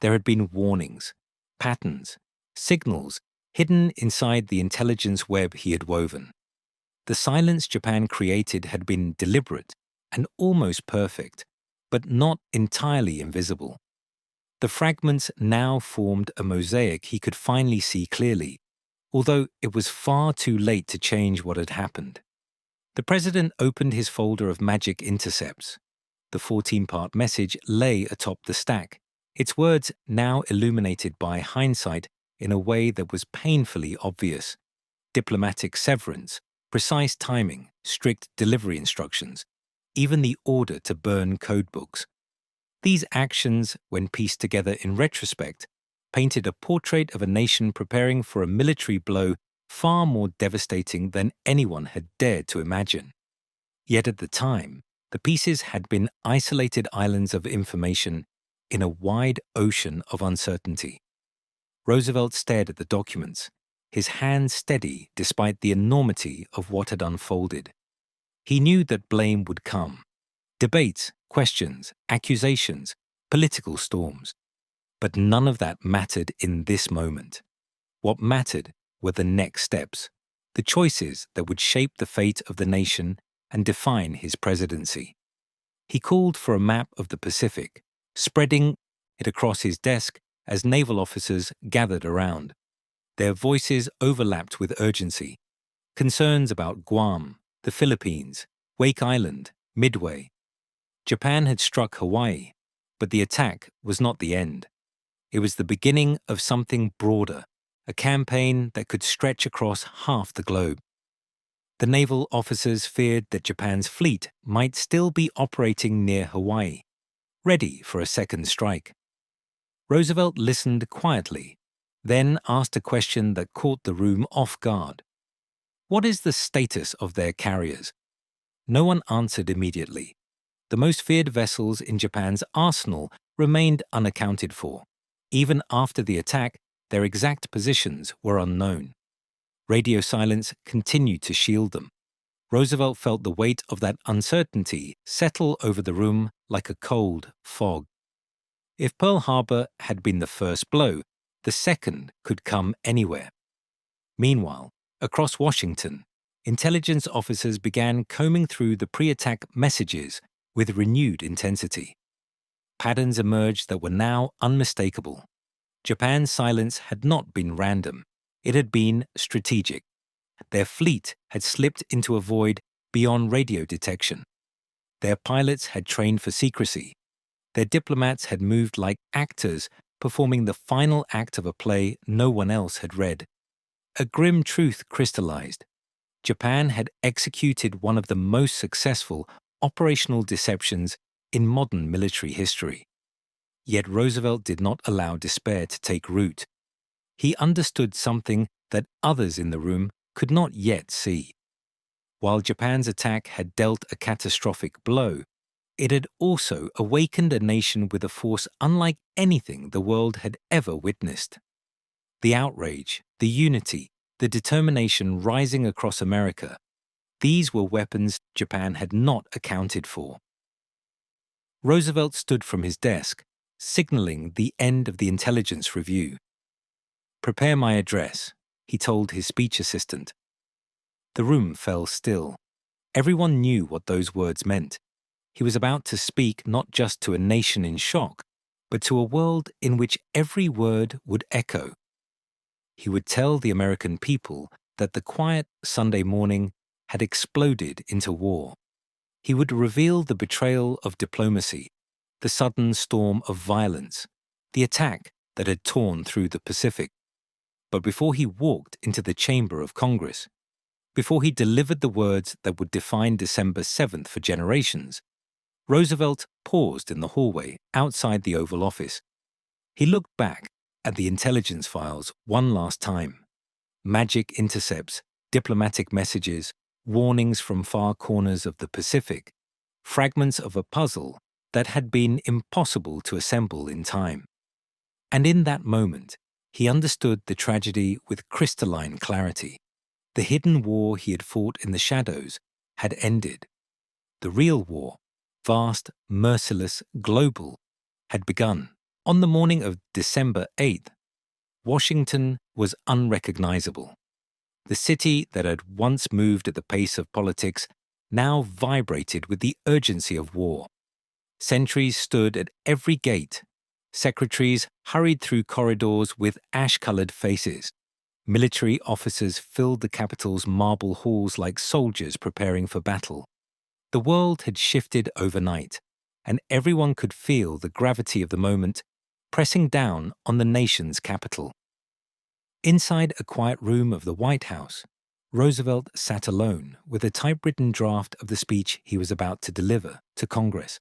There had been warnings, patterns, signals hidden inside the intelligence web he had woven. The silence Japan created had been deliberate and almost perfect, but not entirely invisible. The fragments now formed a mosaic he could finally see clearly, although it was far too late to change what had happened. The president opened his folder of magic intercepts. The 14-part message lay atop the stack, its words now illuminated by hindsight in a way that was painfully obvious. Diplomatic severance, precise timing, strict delivery instructions, even the order to burn codebooks. These actions, when pieced together in retrospect, painted a portrait of a nation preparing for a military blow far more devastating than anyone had dared to imagine. Yet at the time, the pieces had been isolated islands of information in a wide ocean of uncertainty. Roosevelt stared at the documents, his hand steady despite the enormity of what had unfolded. He knew that blame would come. Debates, questions, accusations, political storms. But none of that mattered in this moment. What mattered were the next steps, the choices that would shape the fate of the nation and define his presidency. He called for a map of the Pacific, spreading it across his desk as naval officers gathered around. Their voices overlapped with urgency. Concerns about Guam, the Philippines, Wake Island, Midway. Japan had struck Hawaii, but the attack was not the end. It was the beginning of something broader, a campaign that could stretch across half the globe. The naval officers feared that Japan's fleet might still be operating near Hawaii, ready for a second strike. Roosevelt listened quietly, then asked a question that caught the room off guard. What is the status of their carriers? No one answered immediately. The most feared vessels in Japan's arsenal remained unaccounted for. Even after the attack, their exact positions were unknown. Radio silence continued to shield them. Roosevelt felt the weight of that uncertainty settle over the room like a cold fog. If Pearl Harbor had been the first blow, the second could come anywhere. Meanwhile, across Washington, intelligence officers began combing through the pre-attack messages with renewed intensity. Patterns emerged that were now unmistakable. Japan's silence had not been random. It had been strategic. Their fleet had slipped into a void beyond radio detection. Their pilots had trained for secrecy. Their diplomats had moved like actors performing the final act of a play no one else had read. A grim truth crystallized. Japan had executed one of the most successful operational deceptions in modern military history. Yet Roosevelt did not allow despair to take root. He understood something that others in the room could not yet see. While Japan's attack had dealt a catastrophic blow, it had also awakened a nation with a force unlike anything the world had ever witnessed. The outrage, the unity, the determination rising across America, these were weapons Japan had not accounted for. Roosevelt stood from his desk, signaling the end of the intelligence review. "Prepare my address," he told his speech assistant. The room fell still. Everyone knew what those words meant. He was about to speak not just to a nation in shock, but to a world in which every word would echo. He would tell the American people that the quiet Sunday morning had exploded into war. He would reveal the betrayal of diplomacy, the sudden storm of violence, the attack that had torn through the Pacific. But before he walked into the chamber of Congress, before he delivered the words that would define December 7th for generations, Roosevelt paused in the hallway outside the Oval Office. He looked back at the intelligence files one last time. Magic intercepts, diplomatic messages, warnings from far corners of the Pacific, fragments of a puzzle that had been impossible to assemble in time. And in that moment, he understood the tragedy with crystalline clarity. The hidden war he had fought in the shadows had ended. The real war, vast, merciless, global, had begun. On the morning of December 8th, Washington was unrecognizable. The city that had once moved at the pace of politics now vibrated with the urgency of war. Sentries stood at every gate. Secretaries hurried through corridors with ash-colored faces. Military officers filled the capital's marble halls like soldiers preparing for battle. The world had shifted overnight, and everyone could feel the gravity of the moment pressing down on the nation's capital. Inside a quiet room of the White House, Roosevelt sat alone with a typewritten draft of the speech he was about to deliver to Congress.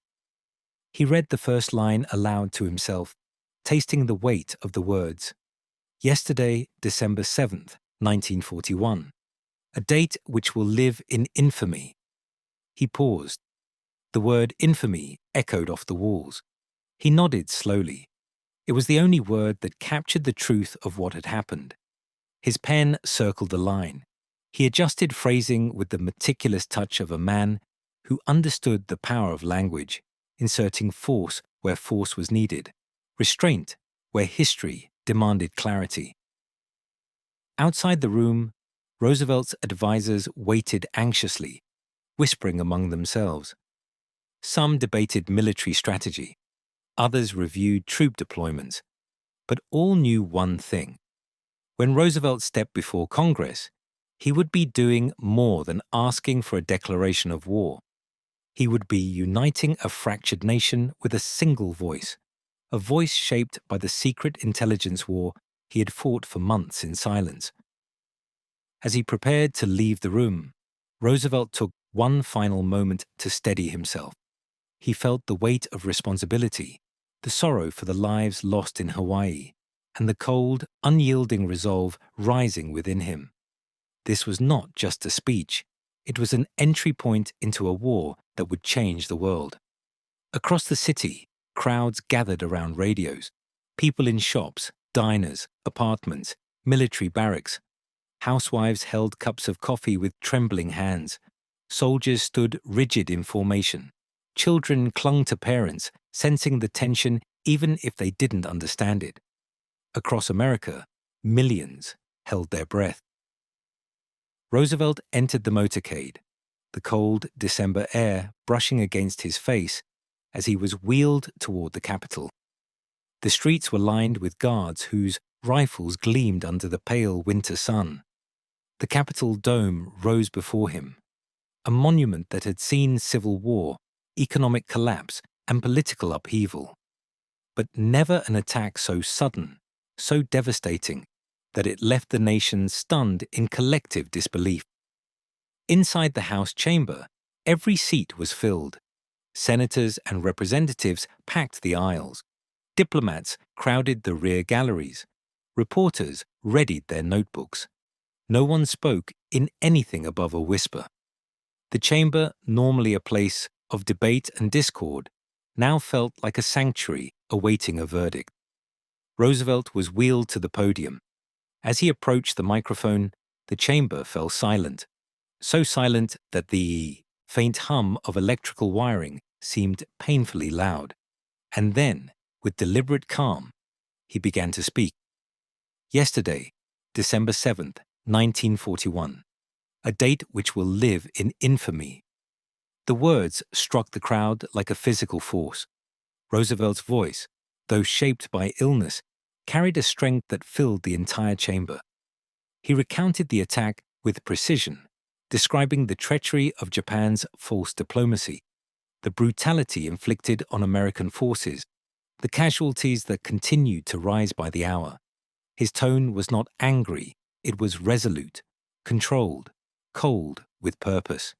He read the first line aloud to himself, tasting the weight of the words. Yesterday, December 7th, 1941. A date which will live in infamy. He paused. The word infamy echoed off the walls. He nodded slowly. It was the only word that captured the truth of what had happened. His pen circled the line. He adjusted phrasing with the meticulous touch of a man who understood the power of language, inserting force where force was needed, restraint where history demanded clarity. Outside the room, Roosevelt's advisers waited anxiously, whispering among themselves. Some debated military strategy. Others reviewed troop deployments. But all knew one thing. When Roosevelt stepped before Congress, he would be doing more than asking for a declaration of war. He would be uniting a fractured nation with a single voice, a voice shaped by the secret intelligence war he had fought for months in silence. As he prepared to leave the room, Roosevelt took one final moment to steady himself. He felt the weight of responsibility, the sorrow for the lives lost in Hawaii, and the cold, unyielding resolve rising within him. This was not just a speech. It was an entry point into a war that would change the world. Across the city, crowds gathered around radios. People in shops, diners, apartments, military barracks. Housewives held cups of coffee with trembling hands. Soldiers stood rigid in formation. Children clung to parents, sensing the tension even if they didn't understand it. Across America, millions held their breath. Roosevelt entered the motorcade, the cold December air brushing against his face as he was wheeled toward the Capitol. The streets were lined with guards whose rifles gleamed under the pale winter sun. The Capitol dome rose before him, a monument that had seen civil war, economic collapse, and political upheaval. But never an attack so sudden, so devastating, that it left the nation stunned in collective disbelief. Inside the House chamber, every seat was filled. Senators and representatives packed the aisles. Diplomats crowded the rear galleries. Reporters readied their notebooks. No one spoke in anything above a whisper. The chamber, normally a place of debate and discord, now felt like a sanctuary awaiting a verdict. Roosevelt was wheeled to the podium. As he approached the microphone, the chamber fell silent, so silent that the faint hum of electrical wiring seemed painfully loud. And then, with deliberate calm, he began to speak. Yesterday, December 7th, 1941, a date which will live in infamy. The words struck the crowd like a physical force. Roosevelt's voice, though shaped by illness, carried a strength that filled the entire chamber. He recounted the attack with precision, describing the treachery of Japan's false diplomacy, the brutality inflicted on American forces, the casualties that continued to rise by the hour. His tone was not angry, it was resolute, controlled, cold with purpose.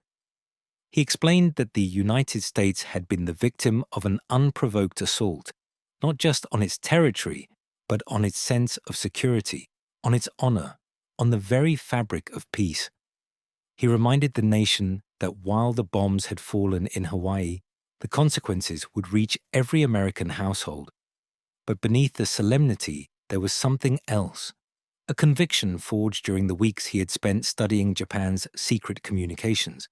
He explained that the United States had been the victim of an unprovoked assault, not just on its territory, but on its sense of security, on its honor, on the very fabric of peace. He reminded the nation that while the bombs had fallen in Hawaii, the consequences would reach every American household. But beneath the solemnity, there was something else, a conviction forged during the weeks he had spent studying Japan's secret communications.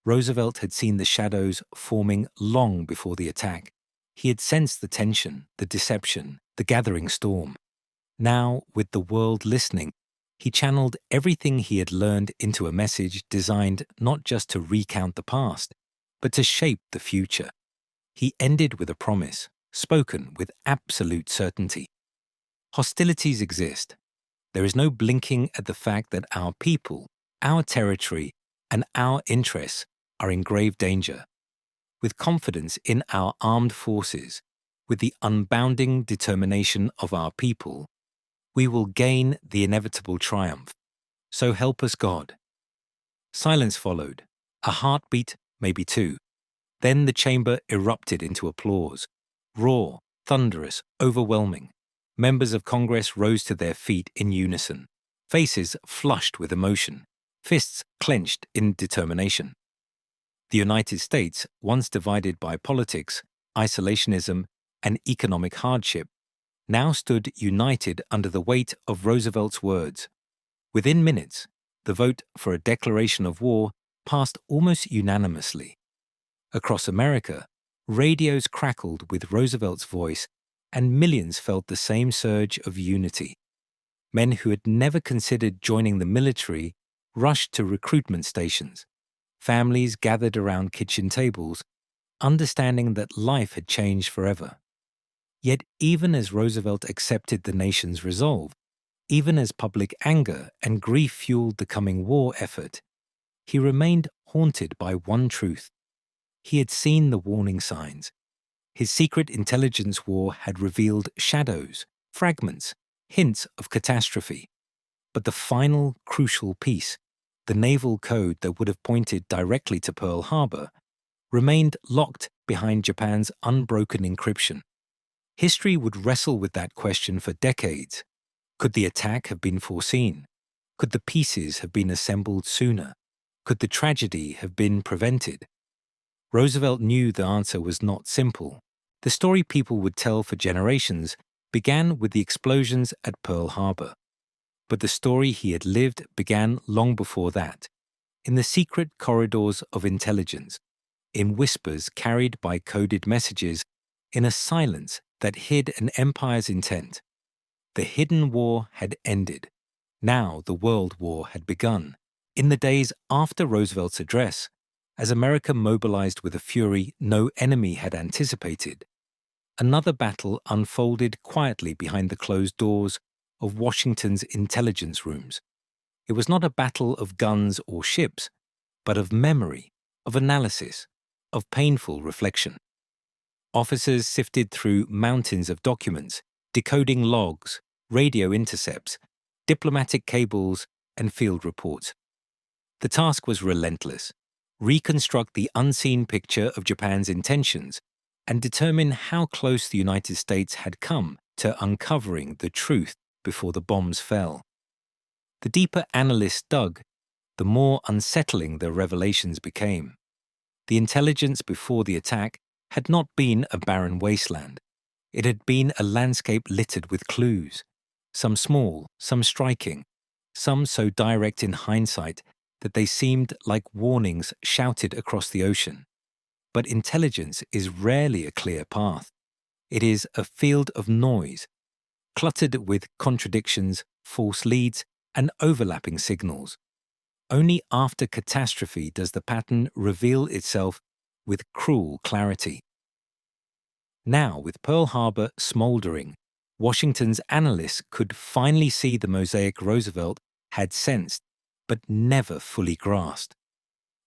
Roosevelt had seen the shadows forming long before the attack. He had sensed the tension, the deception, the gathering storm. Now, with the world listening, he channeled everything he had learned into a message designed not just to recount the past, but to shape the future. He ended with a promise, spoken with absolute certainty. Hostilities exist. There is no blinking at the fact that our people, our territory, and our interests are in grave danger. With confidence in our armed forces, with the unbounding determination of our people, we will gain the inevitable triumph. So help us God. Silence followed, a heartbeat, maybe two. Then the chamber erupted into applause, raw, thunderous, overwhelming. Members of Congress rose to their feet in unison. faces flushed with emotion, fists clenched in determination. The United States, once divided by politics, isolationism, and economic hardship, now stood united under the weight of Roosevelt's words. Within minutes, the vote for a declaration of war passed almost unanimously. Across America, radios crackled with Roosevelt's voice, and millions felt the same surge of unity. Men who had never considered joining the military rushed to recruitment stations. Families gathered around kitchen tables, understanding that life had changed forever. Yet even as Roosevelt accepted the nation's resolve, even as public anger and grief fueled the coming war effort, he remained haunted by one truth. He had seen the warning signs. His secret intelligence war had revealed shadows, fragments, hints of catastrophe. But the final crucial piece, the naval code that would have pointed directly to Pearl Harbor, remained locked behind Japan's unbroken encryption. History would wrestle with that question for decades. Could the attack have been foreseen? Could the pieces have been assembled sooner? Could the tragedy have been prevented? Roosevelt knew the answer was not simple. The story people would tell for generations began with the explosions at Pearl Harbor. But the story he had lived began long before that, in the secret corridors of intelligence, in whispers carried by coded messages, in a silence that hid an empire's intent. The hidden war had ended. Now the World War had begun. In the days after Roosevelt's address, as America mobilized with a fury no enemy had anticipated, another battle unfolded quietly behind the closed doors of Washington's intelligence rooms. It was not a battle of guns or ships, but of memory, of analysis, of painful reflection. Officers sifted through mountains of documents, decoding logs, radio intercepts, diplomatic cables, and field reports. The task was relentless: reconstruct the unseen picture of Japan's intentions and determine how close the United States had come to uncovering the truth before the bombs fell. The deeper analysts dug, the more unsettling the revelations became. The intelligence before the attack had not been a barren wasteland. It had been a landscape littered with clues, some small, some striking, some so direct in hindsight that they seemed like warnings shouted across the ocean. But intelligence is rarely a clear path. It is a field of noise, cluttered with contradictions, false leads, and overlapping signals. Only after catastrophe does the pattern reveal itself with cruel clarity. Now, with Pearl Harbor smoldering, Washington's analysts could finally see the mosaic Roosevelt had sensed, but never fully grasped.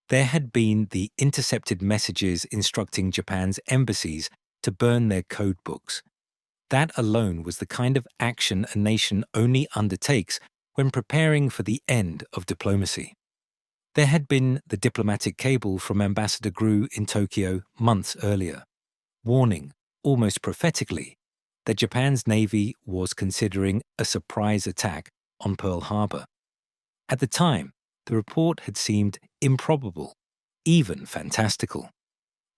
There had been the intercepted messages instructing Japan's embassies to burn their code books. That alone was the kind of action a nation only undertakes when preparing for the end of diplomacy. There had been the diplomatic cable from Ambassador Grew in Tokyo months earlier, warning, almost prophetically, that Japan's navy was considering a surprise attack on Pearl Harbor. At the time, the report had seemed improbable, even fantastical.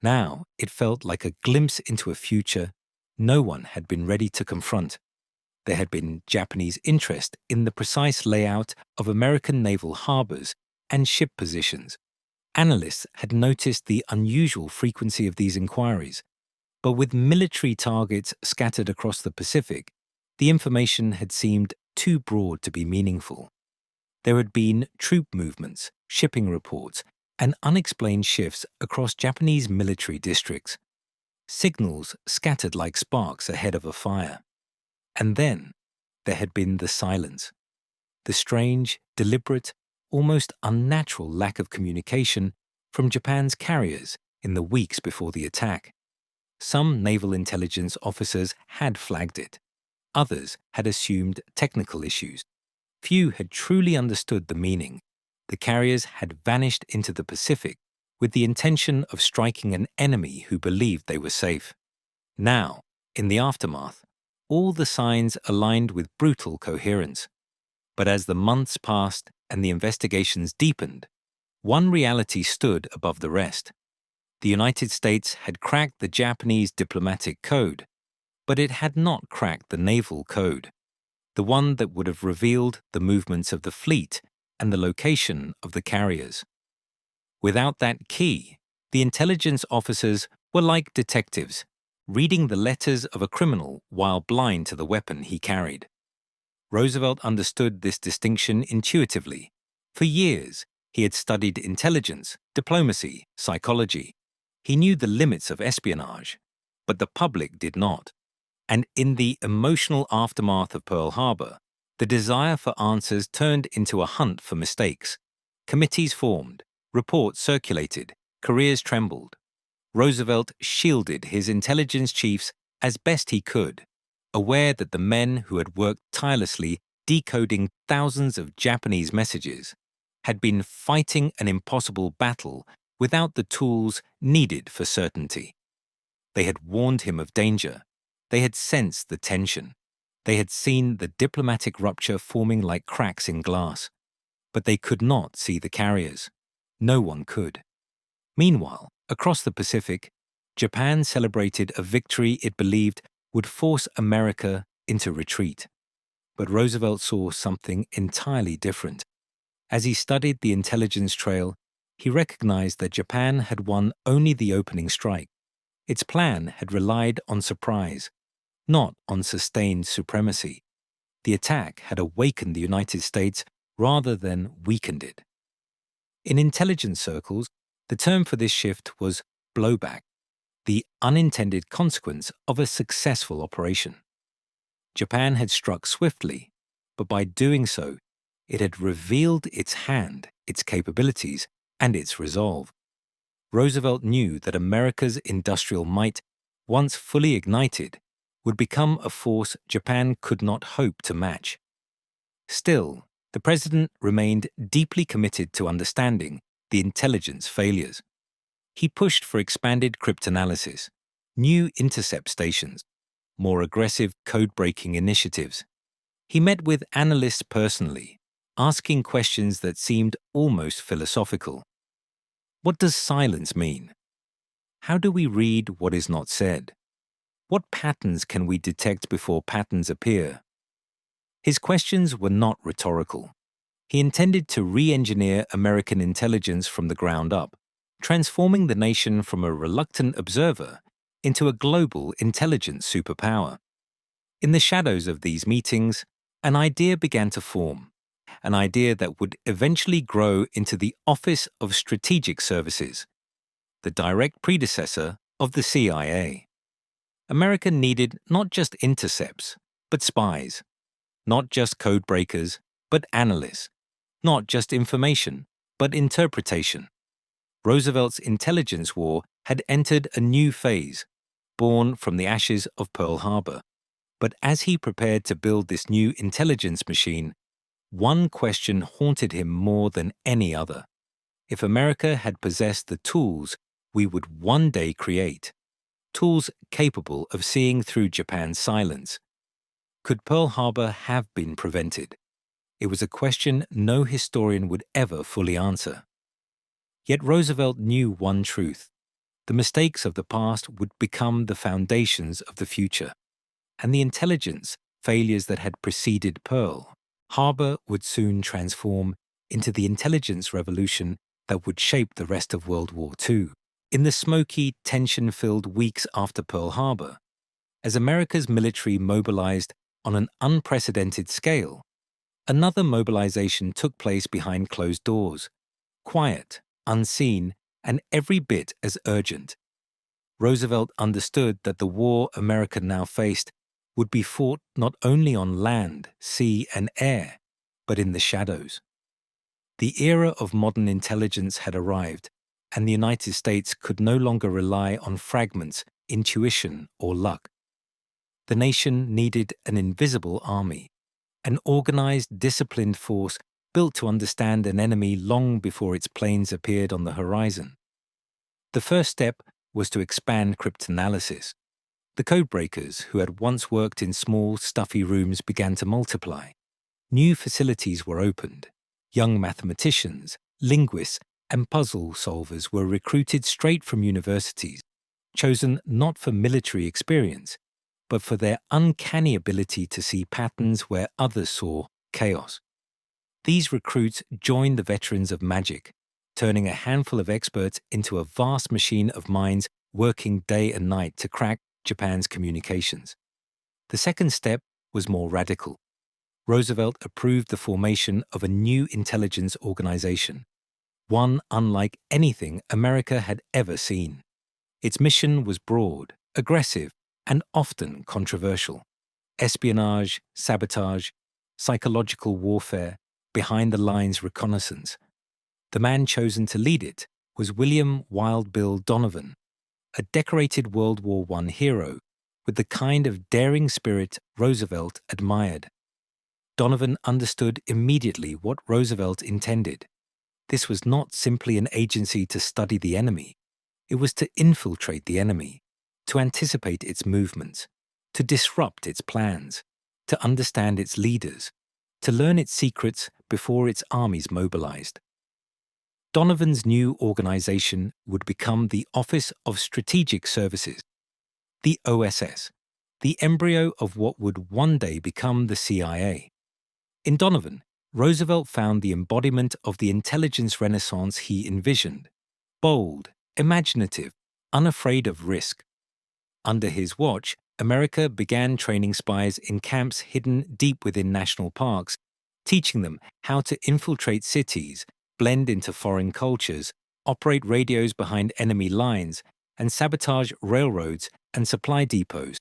Now it felt like a glimpse into a future no one had been ready to confront. There had been Japanese interest in the precise layout of American naval harbors and ship positions. Analysts had noticed the unusual frequency of these inquiries, but with military targets scattered across the Pacific, the information had seemed too broad to be meaningful. There had been troop movements, shipping reports, and unexplained shifts across Japanese military districts. Signals scattered like sparks ahead of a fire. And then there had been the silence. The strange, deliberate, almost unnatural lack of communication from Japan's carriers in the weeks before the attack. Some naval intelligence officers had flagged it. Others had assumed technical issues. Few had truly understood the meaning. The carriers had vanished into the Pacific with the intention of striking an enemy who believed they were safe. Now, in the aftermath, all the signs aligned with brutal coherence. But as the months passed and the investigations deepened, one reality stood above the rest. The United States had cracked the Japanese diplomatic code, but it had not cracked the naval code, the one that would have revealed the movements of the fleet and the location of the carriers. Without that key, the intelligence officers were like detectives, reading the letters of a criminal while blind to the weapon he carried. Roosevelt understood this distinction intuitively. For years, he had studied intelligence, diplomacy, psychology. He knew the limits of espionage, but the public did not. And in the emotional aftermath of Pearl Harbor, the desire for answers turned into a hunt for mistakes. Committees formed, reports circulated, careers trembled. Roosevelt shielded his intelligence chiefs as best he could, aware that the men who had worked tirelessly decoding thousands of Japanese messages had been fighting an impossible battle without the tools needed for certainty. They had warned him of danger. They had sensed the tension. They had seen the diplomatic rupture forming like cracks in glass. But they could not see the carriers. No one could. Meanwhile, across the Pacific, Japan celebrated a victory it believed would force America into retreat. But Roosevelt saw something entirely different. As he studied the intelligence trail, he recognized that Japan had won only the opening strike. Its plan had relied on surprise, not on sustained supremacy. The attack had awakened the United States rather than weakened it. In intelligence circles, the term for this shift was blowback, the unintended consequence of a successful operation. Japan had struck swiftly, but by doing so, it had revealed its hand, its capabilities, and its resolve. Roosevelt knew that America's industrial might, once fully ignited, would become a force Japan could not hope to match. Still, the president remained deeply committed to understanding the intelligence failures. He pushed for expanded cryptanalysis, new intercept stations, more aggressive code-breaking initiatives. He met with analysts personally, asking questions that seemed almost philosophical. What does silence mean? How do we read what is not said? What patterns can we detect before patterns appear? His questions were not rhetorical. He intended to re-engineer American intelligence from the ground up, transforming the nation from a reluctant observer into a global intelligence superpower. In the shadows of these meetings, an idea began to form, an idea that would eventually grow into the Office of Strategic Services, the direct predecessor of the CIA. America needed not just intercepts, but spies, not just codebreakers, but analysts, not just information, but interpretation. Roosevelt's intelligence war had entered a new phase, born from the ashes of Pearl Harbor. But as he prepared to build this new intelligence machine, one question haunted him more than any other. If America had possessed the tools we would one day create, tools capable of seeing through Japan's silence, could Pearl Harbor have been prevented? It was a question no historian would ever fully answer. Yet Roosevelt knew one truth. The mistakes of the past would become the foundations of the future, and the intelligence failures that had preceded Pearl Harbor would soon transform into the intelligence revolution that would shape the rest of World War II. In the smoky, tension-filled weeks after Pearl Harbor, as America's military mobilized on an unprecedented scale, another mobilization took place behind closed doors, quiet, unseen, and every bit as urgent. Roosevelt understood that the war America now faced would be fought not only on land, sea, and air, but in the shadows. The era of modern intelligence had arrived, and the United States could no longer rely on fragments, intuition, or luck. The nation needed an invisible army, an organized, disciplined force built to understand an enemy long before its planes appeared on the horizon. The first step was to expand cryptanalysis. The codebreakers who had once worked in small, stuffy rooms began to multiply. new facilities were opened. Young mathematicians, linguists, and puzzle solvers were recruited straight from universities, chosen not for military experience, but for their uncanny ability to see patterns where others saw chaos. These recruits joined the veterans of magic, turning a handful of experts into a vast machine of minds working day and night to crack Japan's communications. The second step was more radical. Roosevelt approved the formation of a new intelligence organization, one unlike anything America had ever seen. Its mission was broad, aggressive, and often controversial. Espionage, sabotage, psychological warfare, behind-the-lines reconnaissance. The man chosen to lead it was William Wild Bill Donovan, a decorated World War I hero with the kind of daring spirit Roosevelt admired. Donovan understood immediately what Roosevelt intended. This was not simply an agency to study the enemy. It was to infiltrate the enemy, to anticipate its movements, to disrupt its plans, to understand its leaders, to learn its secrets before its armies mobilized. Donovan's new organization would become the Office of Strategic Services, the OSS, the embryo of what would one day become the CIA. In Donovan, Roosevelt found the embodiment of the intelligence renaissance he envisioned: bold, imaginative, unafraid of risk. Under his watch, America began training spies in camps hidden deep within national parks, teaching them how to infiltrate cities, blend into foreign cultures, operate radios behind enemy lines, and sabotage railroads and supply depots.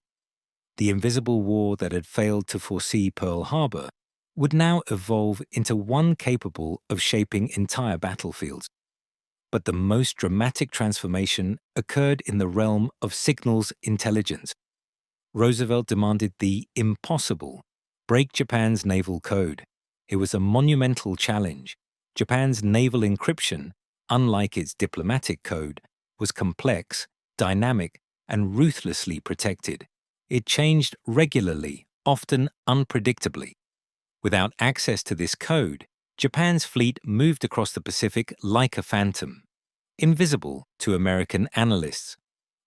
The invisible war that had failed to foresee Pearl Harbor would now evolve into one capable of shaping entire battlefields. But the most dramatic transformation occurred in the realm of signals intelligence. Roosevelt demanded the impossible: break Japan's naval code. It was a monumental challenge. Japan's naval encryption, unlike its diplomatic code, was complex, dynamic, and ruthlessly protected. It changed regularly, often unpredictably. Without access to this code, Japan's fleet moved across the Pacific like a phantom, invisible to American analysts.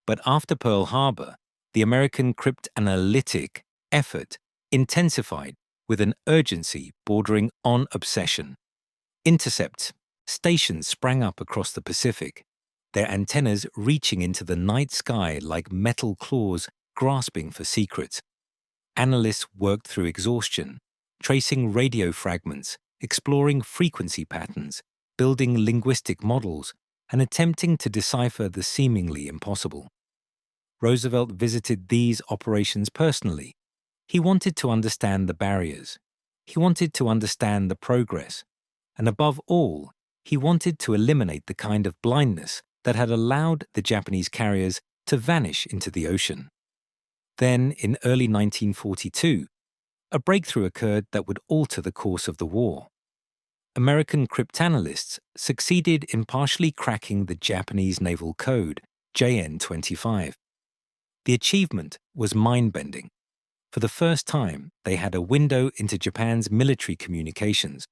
But after Pearl Harbor, the American cryptanalytic effort intensified with an urgency bordering on obsession. Intercepts, stations sprang up across the Pacific, their antennas reaching into the night sky like metal claws grasping for secrets. Analysts worked through exhaustion, tracing radio fragments, exploring frequency patterns, building linguistic models, and attempting to decipher the seemingly impossible. Roosevelt visited these operations personally. He wanted to understand the barriers. He wanted to understand the progress. And above all, he wanted to eliminate the kind of blindness that had allowed the Japanese carriers to vanish into the ocean. Then, in early 1942, a breakthrough occurred that would alter the course of the war. American cryptanalysts succeeded in partially cracking the Japanese naval code, JN-25. The achievement was mind-bending. For the first time, they had a window into Japan's military communications,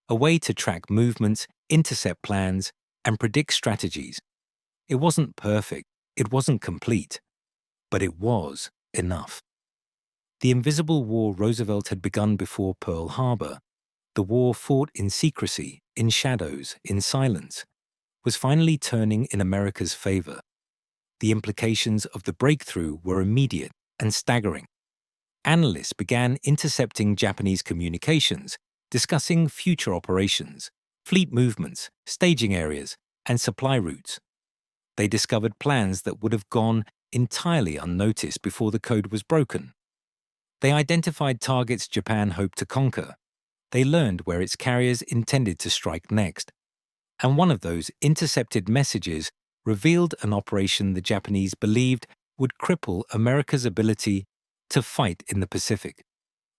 a way to track movements, intercept plans, and predict strategies. It wasn't perfect, it wasn't complete, but it was enough. The invisible war Roosevelt had begun before Pearl Harbor, the war fought in secrecy, in shadows, in silence, was finally turning in America's favor. The implications of the breakthrough were immediate and staggering. Analysts began intercepting Japanese communications, discussing future operations, fleet movements, staging areas, and supply routes. They discovered plans that would have gone entirely unnoticed before the code was broken. They identified targets Japan hoped to conquer. They learned where its carriers intended to strike next. And one of those intercepted messages revealed an operation the Japanese believed would cripple America's ability to fight in the Pacific,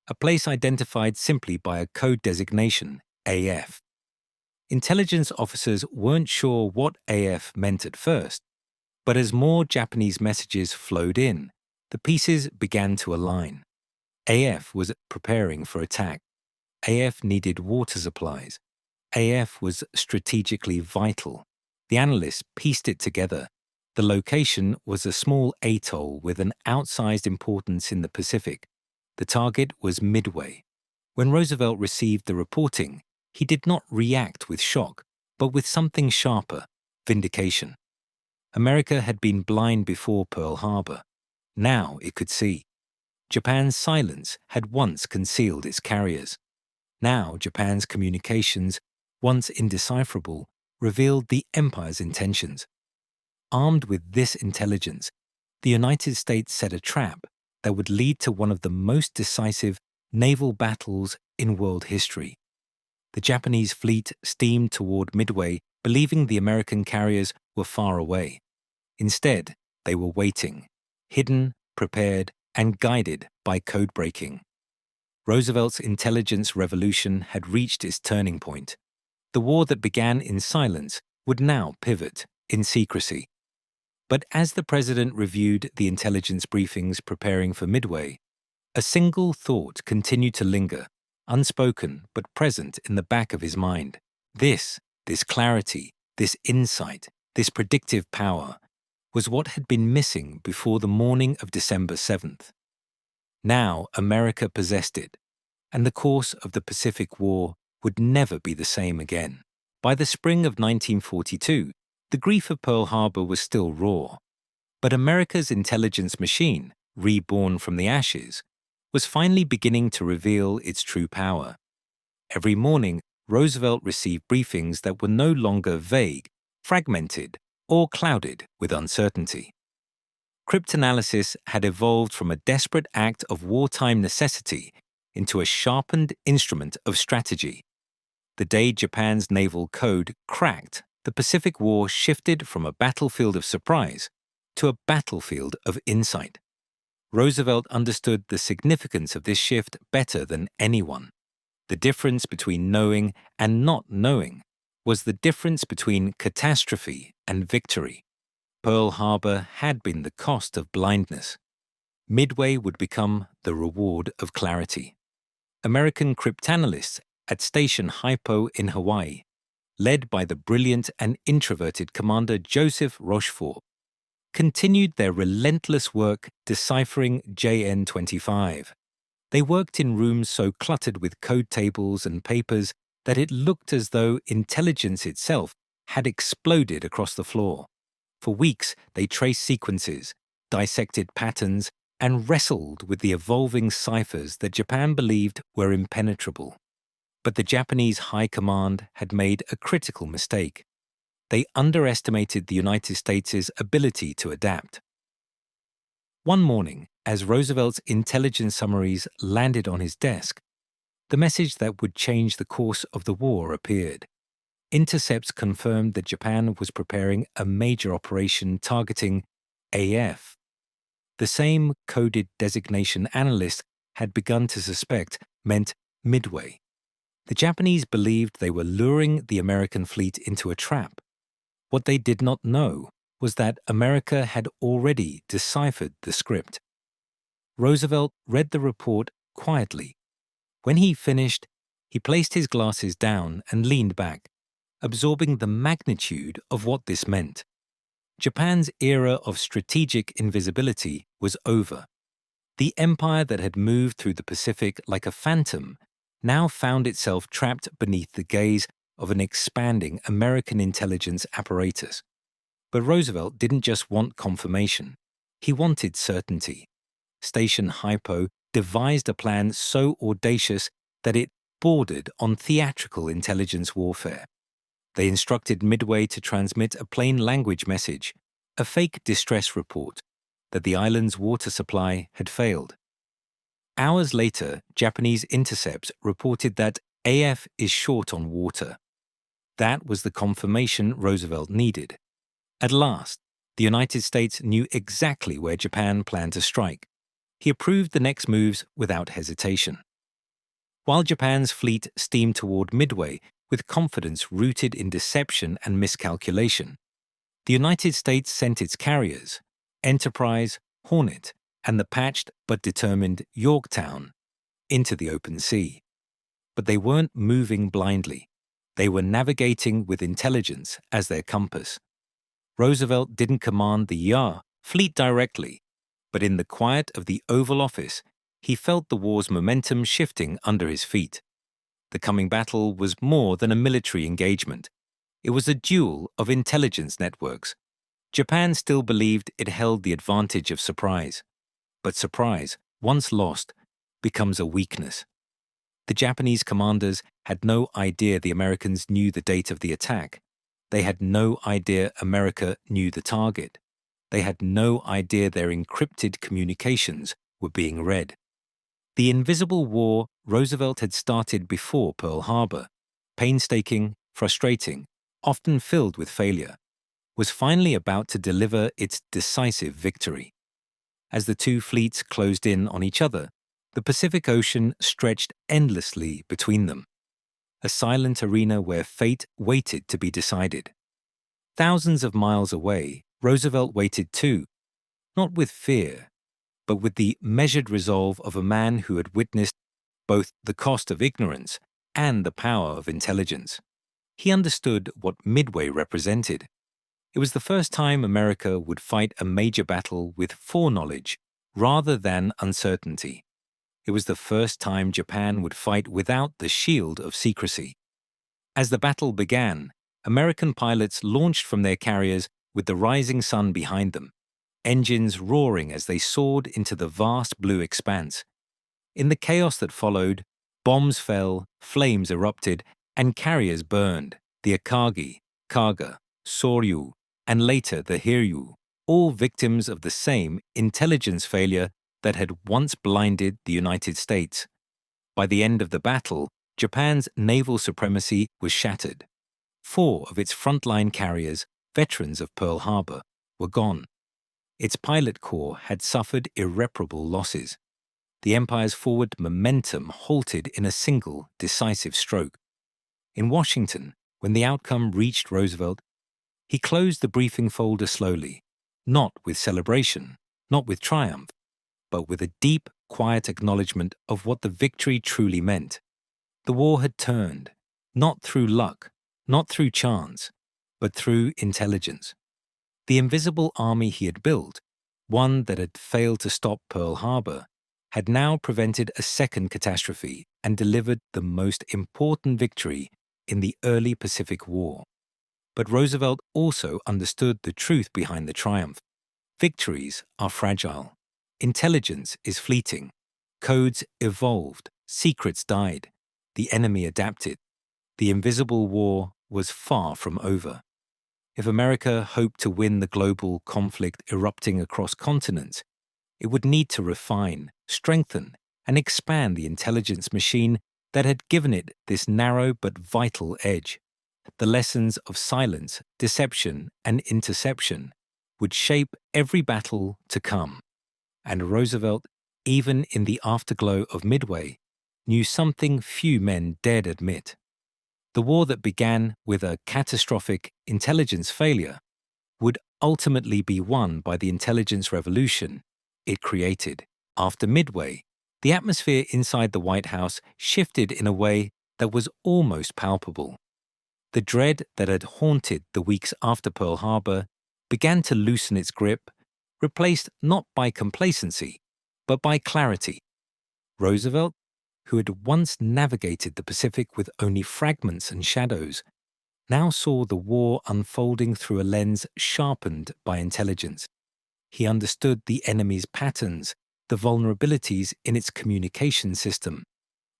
a place identified simply by a code designation, AF. Intelligence officers weren't sure what AF meant at first, but as more Japanese messages flowed in, the pieces began to align. AF was preparing for attack. AF needed water supplies. AF was strategically vital. The analysts pieced it together. The location was a small atoll with an outsized importance in the Pacific. The target was Midway. When Roosevelt received the reporting, he did not react with shock, but with something sharper: vindication. America had been blind before Pearl Harbor. Now it could see. Japan's silence had once concealed its carriers. Now Japan's communications, once indecipherable, revealed the empire's intentions. Armed with this intelligence, the United States set a trap that would lead to one of the most decisive naval battles in world history. The Japanese fleet steamed toward Midway, believing the American carriers were far away. Instead, they were waiting, hidden, prepared, and guided by code-breaking. Roosevelt's intelligence revolution had reached its turning point. The war that began in silence would now pivot in secrecy. But as the president reviewed the intelligence briefings preparing for Midway, a single thought continued to linger, unspoken but present in the back of his mind. This clarity, this insight, this predictive power was what had been missing before the morning of December 7th. Now America possessed it, and the course of the Pacific War would never be the same again. By the spring of 1942, the grief of Pearl Harbor was still raw, but America's intelligence machine, reborn from the ashes, was finally beginning to reveal its true power. Every morning, Roosevelt received briefings that were no longer vague, fragmented, or clouded with uncertainty. Cryptanalysis had evolved from a desperate act of wartime necessity into a sharpened instrument of strategy. The day Japan's naval code cracked, the Pacific War shifted from a battlefield of surprise to a battlefield of insight. Roosevelt understood the significance of this shift better than anyone. The difference between knowing and not knowing was the difference between catastrophe and victory. Pearl Harbor had been the cost of blindness. Midway would become the reward of clarity. American cryptanalysts at Station Hypo in Hawaii, led by the brilliant and introverted Commander Joseph Rochefort, continued their relentless work deciphering JN-25. They worked in rooms so cluttered with code tables and papers that it looked as though intelligence itself had exploded across the floor. For weeks, they traced sequences, dissected patterns, and wrestled with the evolving ciphers that Japan believed were impenetrable. But the Japanese High Command had made a critical mistake. They underestimated the United States' ability to adapt. One morning, as Roosevelt's intelligence summaries landed on his desk, the message that would change the course of the war appeared. Intercepts confirmed that Japan was preparing a major operation targeting AF. The same coded designation analysts had begun to suspect meant Midway. The Japanese believed they were luring the American fleet into a trap. What they did not know was that America had already deciphered the script. Roosevelt read the report quietly. When he finished, he placed his glasses down and leaned back, absorbing the magnitude of what this meant. Japan's era of strategic invisibility was over. The empire that had moved through the Pacific like a phantom now found itself trapped beneath the gaze of an expanding American intelligence apparatus. But Roosevelt didn't just want confirmation. He wanted certainty. Station Hypo devised a plan so audacious that it bordered on theatrical intelligence warfare. They instructed Midway to transmit a plain language message, a fake distress report, that the island's water supply had failed. Hours later, Japanese intercepts reported that AF is short on water. That was the confirmation Roosevelt needed. At last, the United States knew exactly where Japan planned to strike. He approved the next moves without hesitation. While Japan's fleet steamed toward Midway with confidence rooted in deception and miscalculation, the United States sent its carriers, Enterprise, Hornet, and the patched but determined Yorktown, into the open sea. But they weren't moving blindly. They were navigating with intelligence as their compass. Roosevelt didn't command the fleet directly, but in the quiet of the Oval Office, he felt the war's momentum shifting under his feet. The coming battle was more than a military engagement. It was a duel of intelligence networks. Japan still believed it held the advantage of surprise. But surprise, once lost, becomes a weakness. The Japanese commanders had no idea the Americans knew the date of the attack. They had no idea America knew the target. They had no idea their encrypted communications were being read. The invisible war Roosevelt had started before Pearl Harbor, painstaking, frustrating, often filled with failure, was finally about to deliver its decisive victory. As the two fleets closed in on each other, the Pacific Ocean stretched endlessly between them, a silent arena where fate waited to be decided. Thousands of miles away, Roosevelt waited too, not with fear, but with the measured resolve of a man who had witnessed both the cost of ignorance and the power of intelligence. He understood what Midway represented. It was the first time America would fight a major battle with foreknowledge rather than uncertainty. It was the first time Japan would fight without the shield of secrecy. As the battle began, American pilots launched from their carriers with the rising sun behind them, engines roaring as they soared into the vast blue expanse. In the chaos that followed, bombs fell, flames erupted, and carriers burned. The Akagi, Kaga, Soryu, and later the Hiryu, all victims of the same intelligence failure that had once blinded the United States. By the end of the battle, Japan's naval supremacy was shattered. 4 of its frontline carriers, veterans of Pearl Harbor, were gone. Its pilot corps had suffered irreparable losses. The Empire's forward momentum halted in a single, decisive stroke. In Washington, when the outcome reached Roosevelt, he closed the briefing folder slowly, not with celebration, not with triumph, but with a deep, quiet acknowledgement of what the victory truly meant. The war had turned, not through luck, not through chance, but through intelligence. The invisible army he had built, one that had failed to stop Pearl Harbor, had now prevented a second catastrophe and delivered the most important victory in the early Pacific War. But Roosevelt also understood the truth behind the triumph. Victories are fragile. Intelligence is fleeting. Codes evolved. Secrets died. The enemy adapted. The invisible war was far from over. If America hoped to win the global conflict erupting across continents, it would need to refine, strengthen, and expand the intelligence machine that had given it this narrow but vital edge. The lessons of silence, deception, and interception would shape every battle to come. And Roosevelt, even in the afterglow of Midway, knew something few men dared admit. The war that began with a catastrophic intelligence failure would ultimately be won by the intelligence revolution it created. After Midway, the atmosphere inside the White House shifted in a way that was almost palpable. The dread that had haunted the weeks after Pearl Harbor began to loosen its grip, replaced not by complacency, but by clarity. Roosevelt, who had once navigated the Pacific with only fragments and shadows, now saw the war unfolding through a lens sharpened by intelligence. He understood the enemy's patterns, the vulnerabilities in its communication system,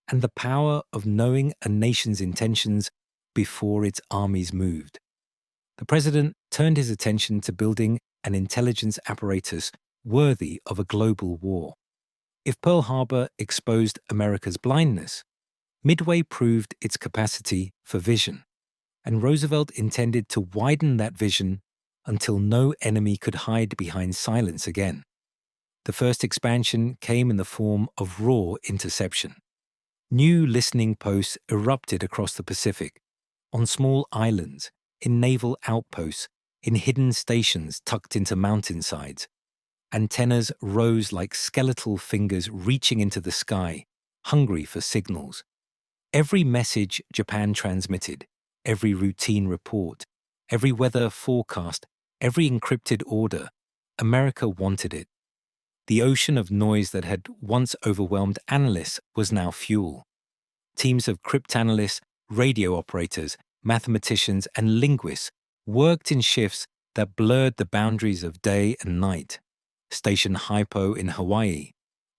and the power of knowing a nation's intentions before its armies moved. The president turned his attention to building an intelligence apparatus worthy of a global war. If Pearl Harbor exposed America's blindness, Midway proved its capacity for vision, and Roosevelt intended to widen that vision until no enemy could hide behind silence again. The first expansion came in the form of raw interception. New listening posts erupted across the Pacific, on small islands, in naval outposts, in hidden stations tucked into mountainsides. Antennas rose like skeletal fingers reaching into the sky, hungry for signals. Every message Japan transmitted, every routine report, every weather forecast, every encrypted order, America wanted it. The ocean of noise that had once overwhelmed analysts was now fuel. Teams of cryptanalysts, radio operators, mathematicians, and linguists worked in shifts that blurred the boundaries of day and night. Station Hypo in Hawaii,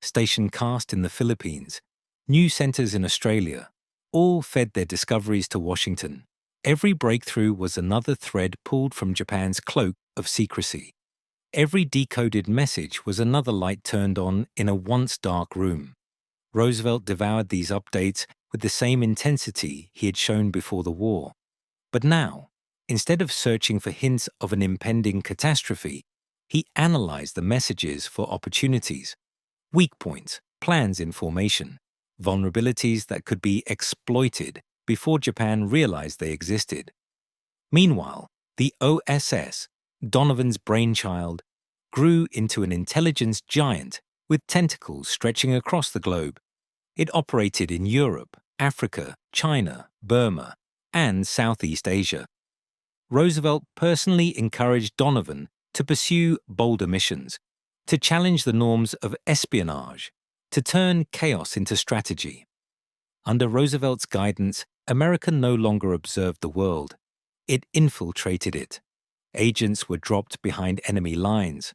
Station Cast in the Philippines, news centers in Australia, all fed their discoveries to Washington. Every breakthrough was another thread pulled from Japan's cloak of secrecy. Every decoded message was another light turned on in a once dark room. Roosevelt devoured these updates with the same intensity he had shown before the war. But now, instead of searching for hints of an impending catastrophe, he analyzed the messages for opportunities, weak points, plans in formation, vulnerabilities that could be exploited before Japan realized they existed. Meanwhile, the OSS, Donovan's brainchild, grew into an intelligence giant with tentacles stretching across the globe. It operated in Europe, Africa, China, Burma, and Southeast Asia. Roosevelt personally encouraged Donovan to pursue bolder missions, to challenge the norms of espionage, to turn chaos into strategy. Under Roosevelt's guidance, America no longer observed the world. It infiltrated it. Agents were dropped behind enemy lines.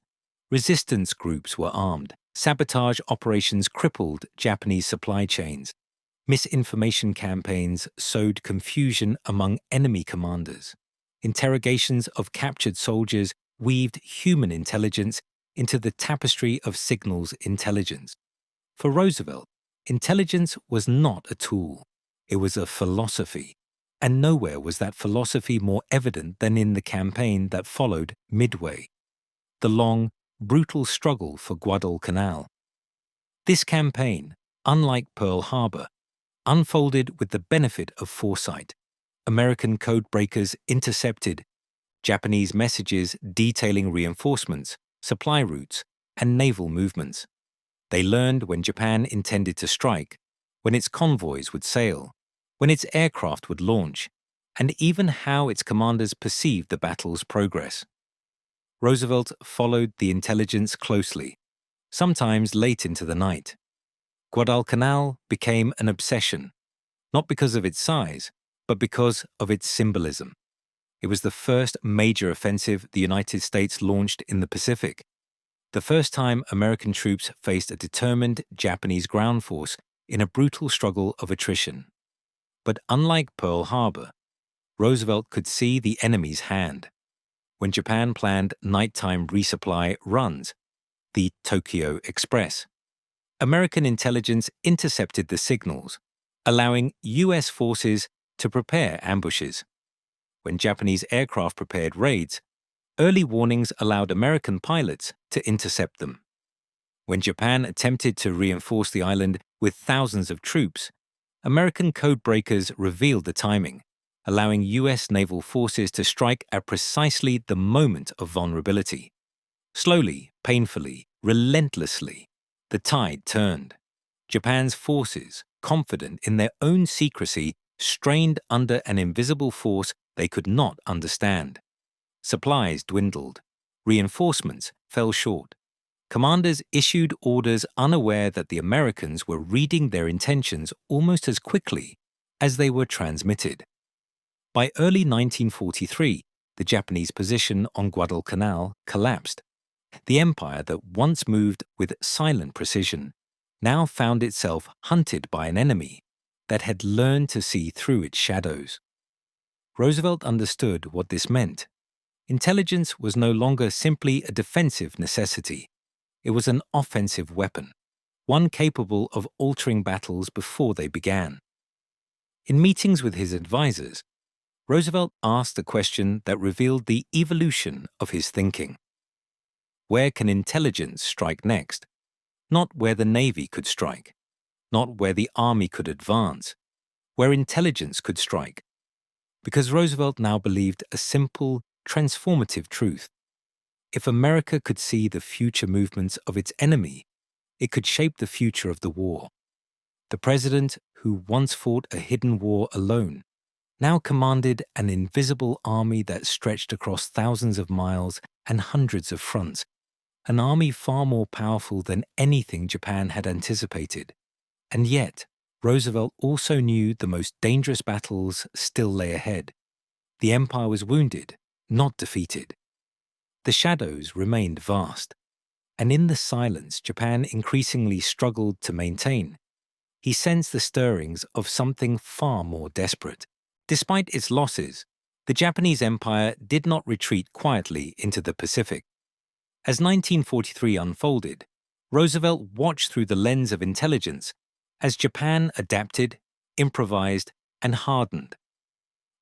Resistance groups were armed. Sabotage operations crippled Japanese supply chains. Misinformation campaigns sowed confusion among enemy commanders. Interrogations of captured soldiers weaved human intelligence into the tapestry of signals intelligence. For Roosevelt, intelligence was not a tool. It was a philosophy. And nowhere was that philosophy more evident than in the campaign that followed Midway, the long, brutal struggle for Guadalcanal. This campaign, unlike Pearl Harbor, unfolded with the benefit of foresight. American codebreakers intercepted Japanese messages detailing reinforcements, supply routes, and naval movements. They learned when Japan intended to strike, when its convoys would sail, when its aircraft would launch, and even how its commanders perceived the battle's progress. Roosevelt followed the intelligence closely, sometimes late into the night. Guadalcanal became an obsession, not because of its size, but because of its symbolism. It was the first major offensive the United States launched in the Pacific, the first time American troops faced a determined Japanese ground force in a brutal struggle of attrition. But unlike Pearl Harbor, Roosevelt could see the enemy's hand. When Japan planned nighttime resupply runs, the Tokyo Express, American intelligence intercepted the signals, allowing U.S. forces to prepare ambushes. When Japanese aircraft prepared raids, early warnings allowed American pilots to intercept them. When Japan attempted to reinforce the island with thousands of troops, American codebreakers revealed the timing, allowing U.S. naval forces to strike at precisely the moment of vulnerability. Slowly, painfully, relentlessly, the tide turned. Japan's forces, confident in their own secrecy, strained under an invisible force they could not understand. Supplies dwindled. Reinforcements fell short. Commanders issued orders unaware that the Americans were reading their intentions almost as quickly as they were transmitted. By early 1943, the Japanese position on Guadalcanal collapsed. The empire that once moved with silent precision now found itself hunted by an enemy that had learned to see through its shadows. Roosevelt understood what this meant. Intelligence was no longer simply a defensive necessity. It was an offensive weapon, one capable of altering battles before they began. In meetings with his advisors, Roosevelt asked a question that revealed the evolution of his thinking. Where can intelligence strike next? Not where the Navy could strike, not where the Army could advance, where intelligence could strike. Because Roosevelt now believed a simple, transformative truth. If America could see the future movements of its enemy, it could shape the future of the war. The president, who once fought a hidden war alone, now commanded an invisible army that stretched across thousands of miles and hundreds of fronts, an army far more powerful than anything Japan had anticipated. And yet, Roosevelt also knew the most dangerous battles still lay ahead. The empire was wounded, not defeated. The shadows remained vast, and in the silence Japan increasingly struggled to maintain. He sensed the stirrings of something far more desperate. Despite its losses, the Japanese empire did not retreat quietly into the Pacific. As 1943 unfolded, Roosevelt watched through the lens of intelligence as Japan adapted, improvised, and hardened.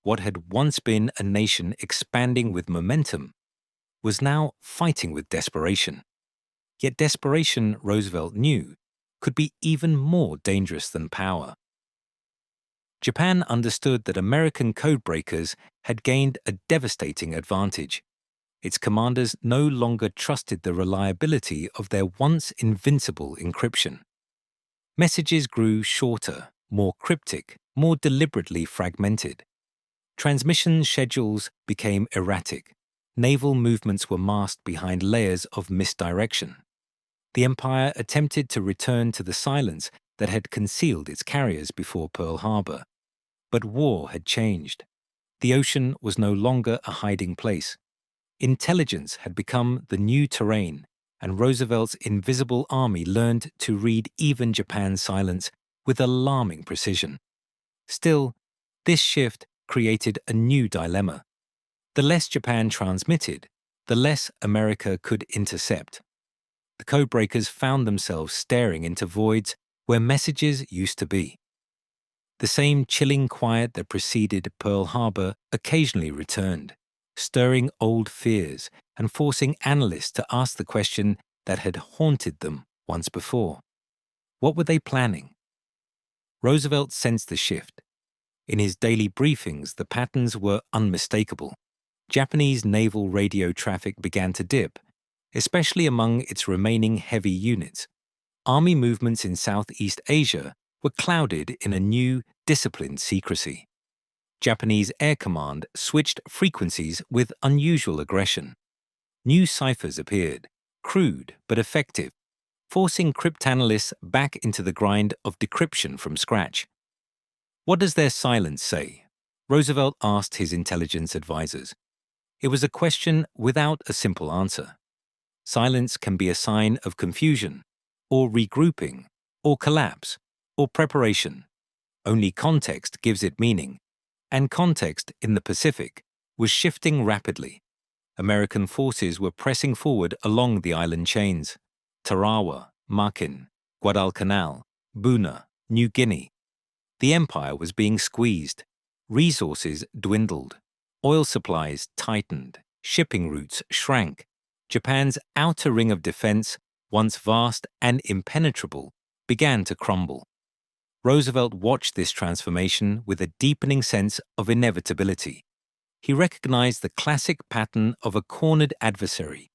What had once been a nation expanding with momentum was now fighting with desperation. Yet desperation, Roosevelt knew, could be even more dangerous than power. Japan understood that American codebreakers had gained a devastating advantage. Its commanders no longer trusted the reliability of their once invincible encryption. Messages grew shorter, more cryptic, more deliberately fragmented. Transmission schedules became erratic. Naval movements were masked behind layers of misdirection. The empire attempted to return to the silence that had concealed its carriers before Pearl Harbor. But war had changed. The ocean was no longer a hiding place. Intelligence had become the new terrain, and Roosevelt's invisible army learned to read even Japan's silence with alarming precision. Still, this shift created a new dilemma. The less Japan transmitted, the less America could intercept. The codebreakers found themselves staring into voids where messages used to be. The same chilling quiet that preceded Pearl Harbor occasionally returned, stirring old fears and forcing analysts to ask the question that had haunted them once before. What were they planning? Roosevelt sensed the shift. In his daily briefings, the patterns were unmistakable. Japanese naval radio traffic began to dip, especially among its remaining heavy units. Army movements in Southeast Asia were clouded in a new, disciplined secrecy. Japanese Air Command switched frequencies with unusual aggression. New ciphers appeared, crude but effective, forcing cryptanalysts back into the grind of decryption from scratch. What does their silence say? Roosevelt asked his intelligence advisors. It was a question without a simple answer. Silence can be a sign of confusion, or regrouping, or collapse, or preparation. Only context gives it meaning, and context in the Pacific was shifting rapidly. American forces were pressing forward along the island chains: Tarawa, Makin, Guadalcanal, Buna, New Guinea. The empire was being squeezed. Resources dwindled. Oil supplies tightened. Shipping routes shrank. Japan's outer ring of defense, once vast and impenetrable, began to crumble. Roosevelt watched this transformation with a deepening sense of inevitability. He recognized the classic pattern of a cornered adversary,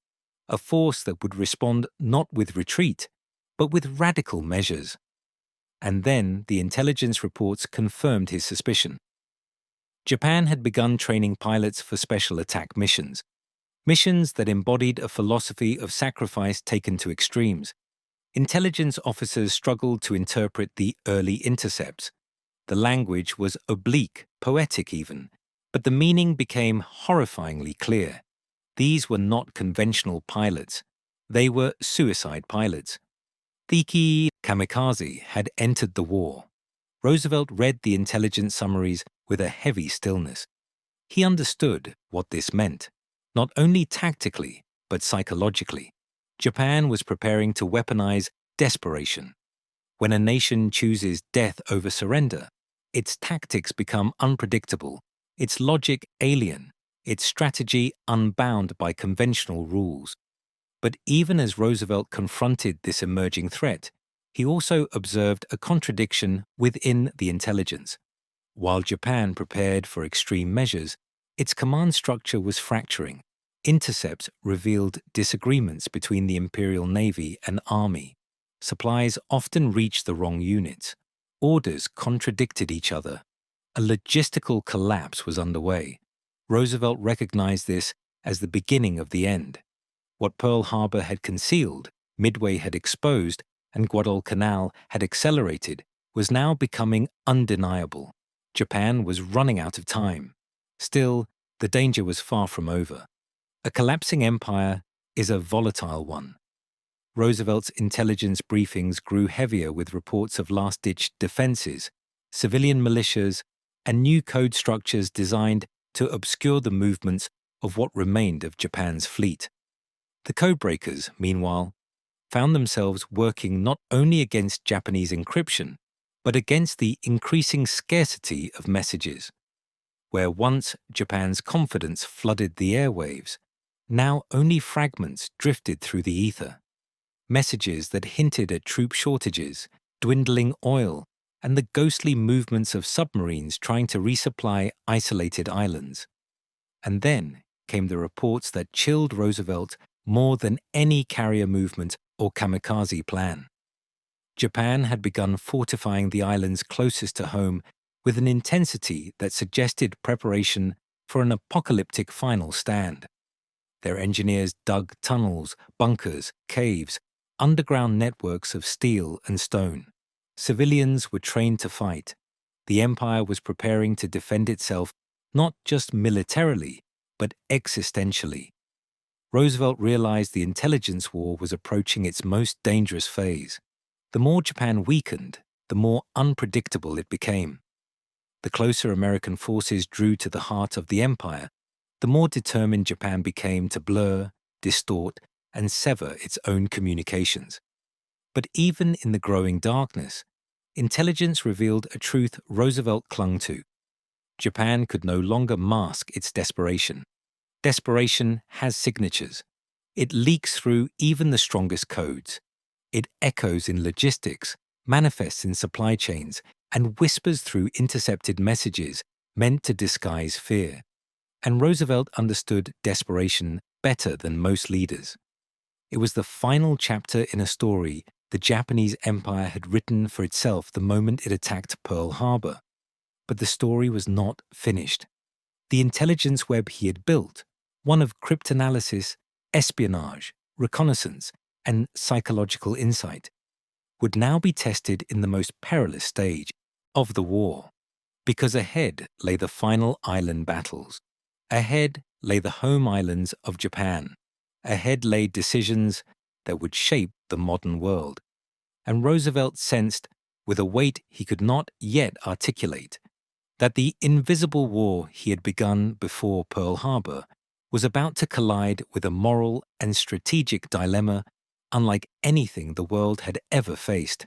a force that would respond not with retreat, but with radical measures. And then the intelligence reports confirmed his suspicion. Japan had begun training pilots for special attack missions that embodied a philosophy of sacrifice taken to extremes. Intelligence officers struggled to interpret the early intercepts. The language was oblique, poetic even, but the meaning became horrifyingly clear. These were not conventional pilots. They were suicide pilots. Thiki kamikaze had entered the war. Roosevelt read the intelligence summaries with a heavy stillness. He understood what this meant, not only tactically, but psychologically. Japan was preparing to weaponize desperation. When a nation chooses death over surrender, its tactics become unpredictable, its logic alien, its strategy unbound by conventional rules. But even as Roosevelt confronted this emerging threat, he also observed a contradiction within the intelligence. While Japan prepared for extreme measures, its command structure was fracturing. Intercepts revealed disagreements between the Imperial Navy and Army. Supplies often reached the wrong units. orders contradicted each other. A logistical collapse was underway. Roosevelt recognized this as the beginning of the end. What Pearl Harbor had concealed, Midway had exposed, and Guadalcanal had accelerated, was now becoming undeniable. Japan was running out of time. Still, the danger was far from over. A collapsing empire is a volatile one. Roosevelt's intelligence briefings grew heavier with reports of last-ditch defenses, civilian militias, and new code structures designed to obscure the movements of what remained of Japan's fleet. The codebreakers, meanwhile, found themselves working not only against Japanese encryption, but against the increasing scarcity of messages. Where once Japan's confidence flooded the airwaves, now only fragments drifted through the ether. Messages that hinted at troop shortages, dwindling oil, and the ghostly movements of submarines trying to resupply isolated islands. And then came the reports that chilled Roosevelt more than any carrier movement or kamikaze plan. Japan had begun fortifying the islands closest to home with an intensity that suggested preparation for an apocalyptic final stand. Their engineers dug tunnels, bunkers, caves, underground networks of steel and stone. Civilians were trained to fight. The empire was preparing to defend itself not just militarily, but existentially. Roosevelt realized the intelligence war was approaching its most dangerous phase. The more Japan weakened, the more unpredictable it became. The closer American forces drew to the heart of the empire, the more determined Japan became to blur, distort, and sever its own communications. But even in the growing darkness, intelligence revealed a truth Roosevelt clung to. Japan could no longer mask its desperation. Desperation has signatures. It leaks through even the strongest codes. It echoes in logistics, manifests in supply chains, and whispers through intercepted messages meant to disguise fear. And Roosevelt understood desperation better than most leaders. It was the final chapter in a story the Japanese Empire had written for itself the moment it attacked Pearl Harbor. But the story was not finished. The intelligence web he had built, one of cryptanalysis, espionage, reconnaissance, and psychological insight, would now be tested in the most perilous stage of the war. Because ahead lay the final island battles. Ahead lay the home islands of Japan. Ahead lay decisions that would shape the modern world. And Roosevelt sensed, with a weight he could not yet articulate, that the invisible war he had begun before Pearl Harbor was about to collide with a moral and strategic dilemma unlike anything the world had ever faced.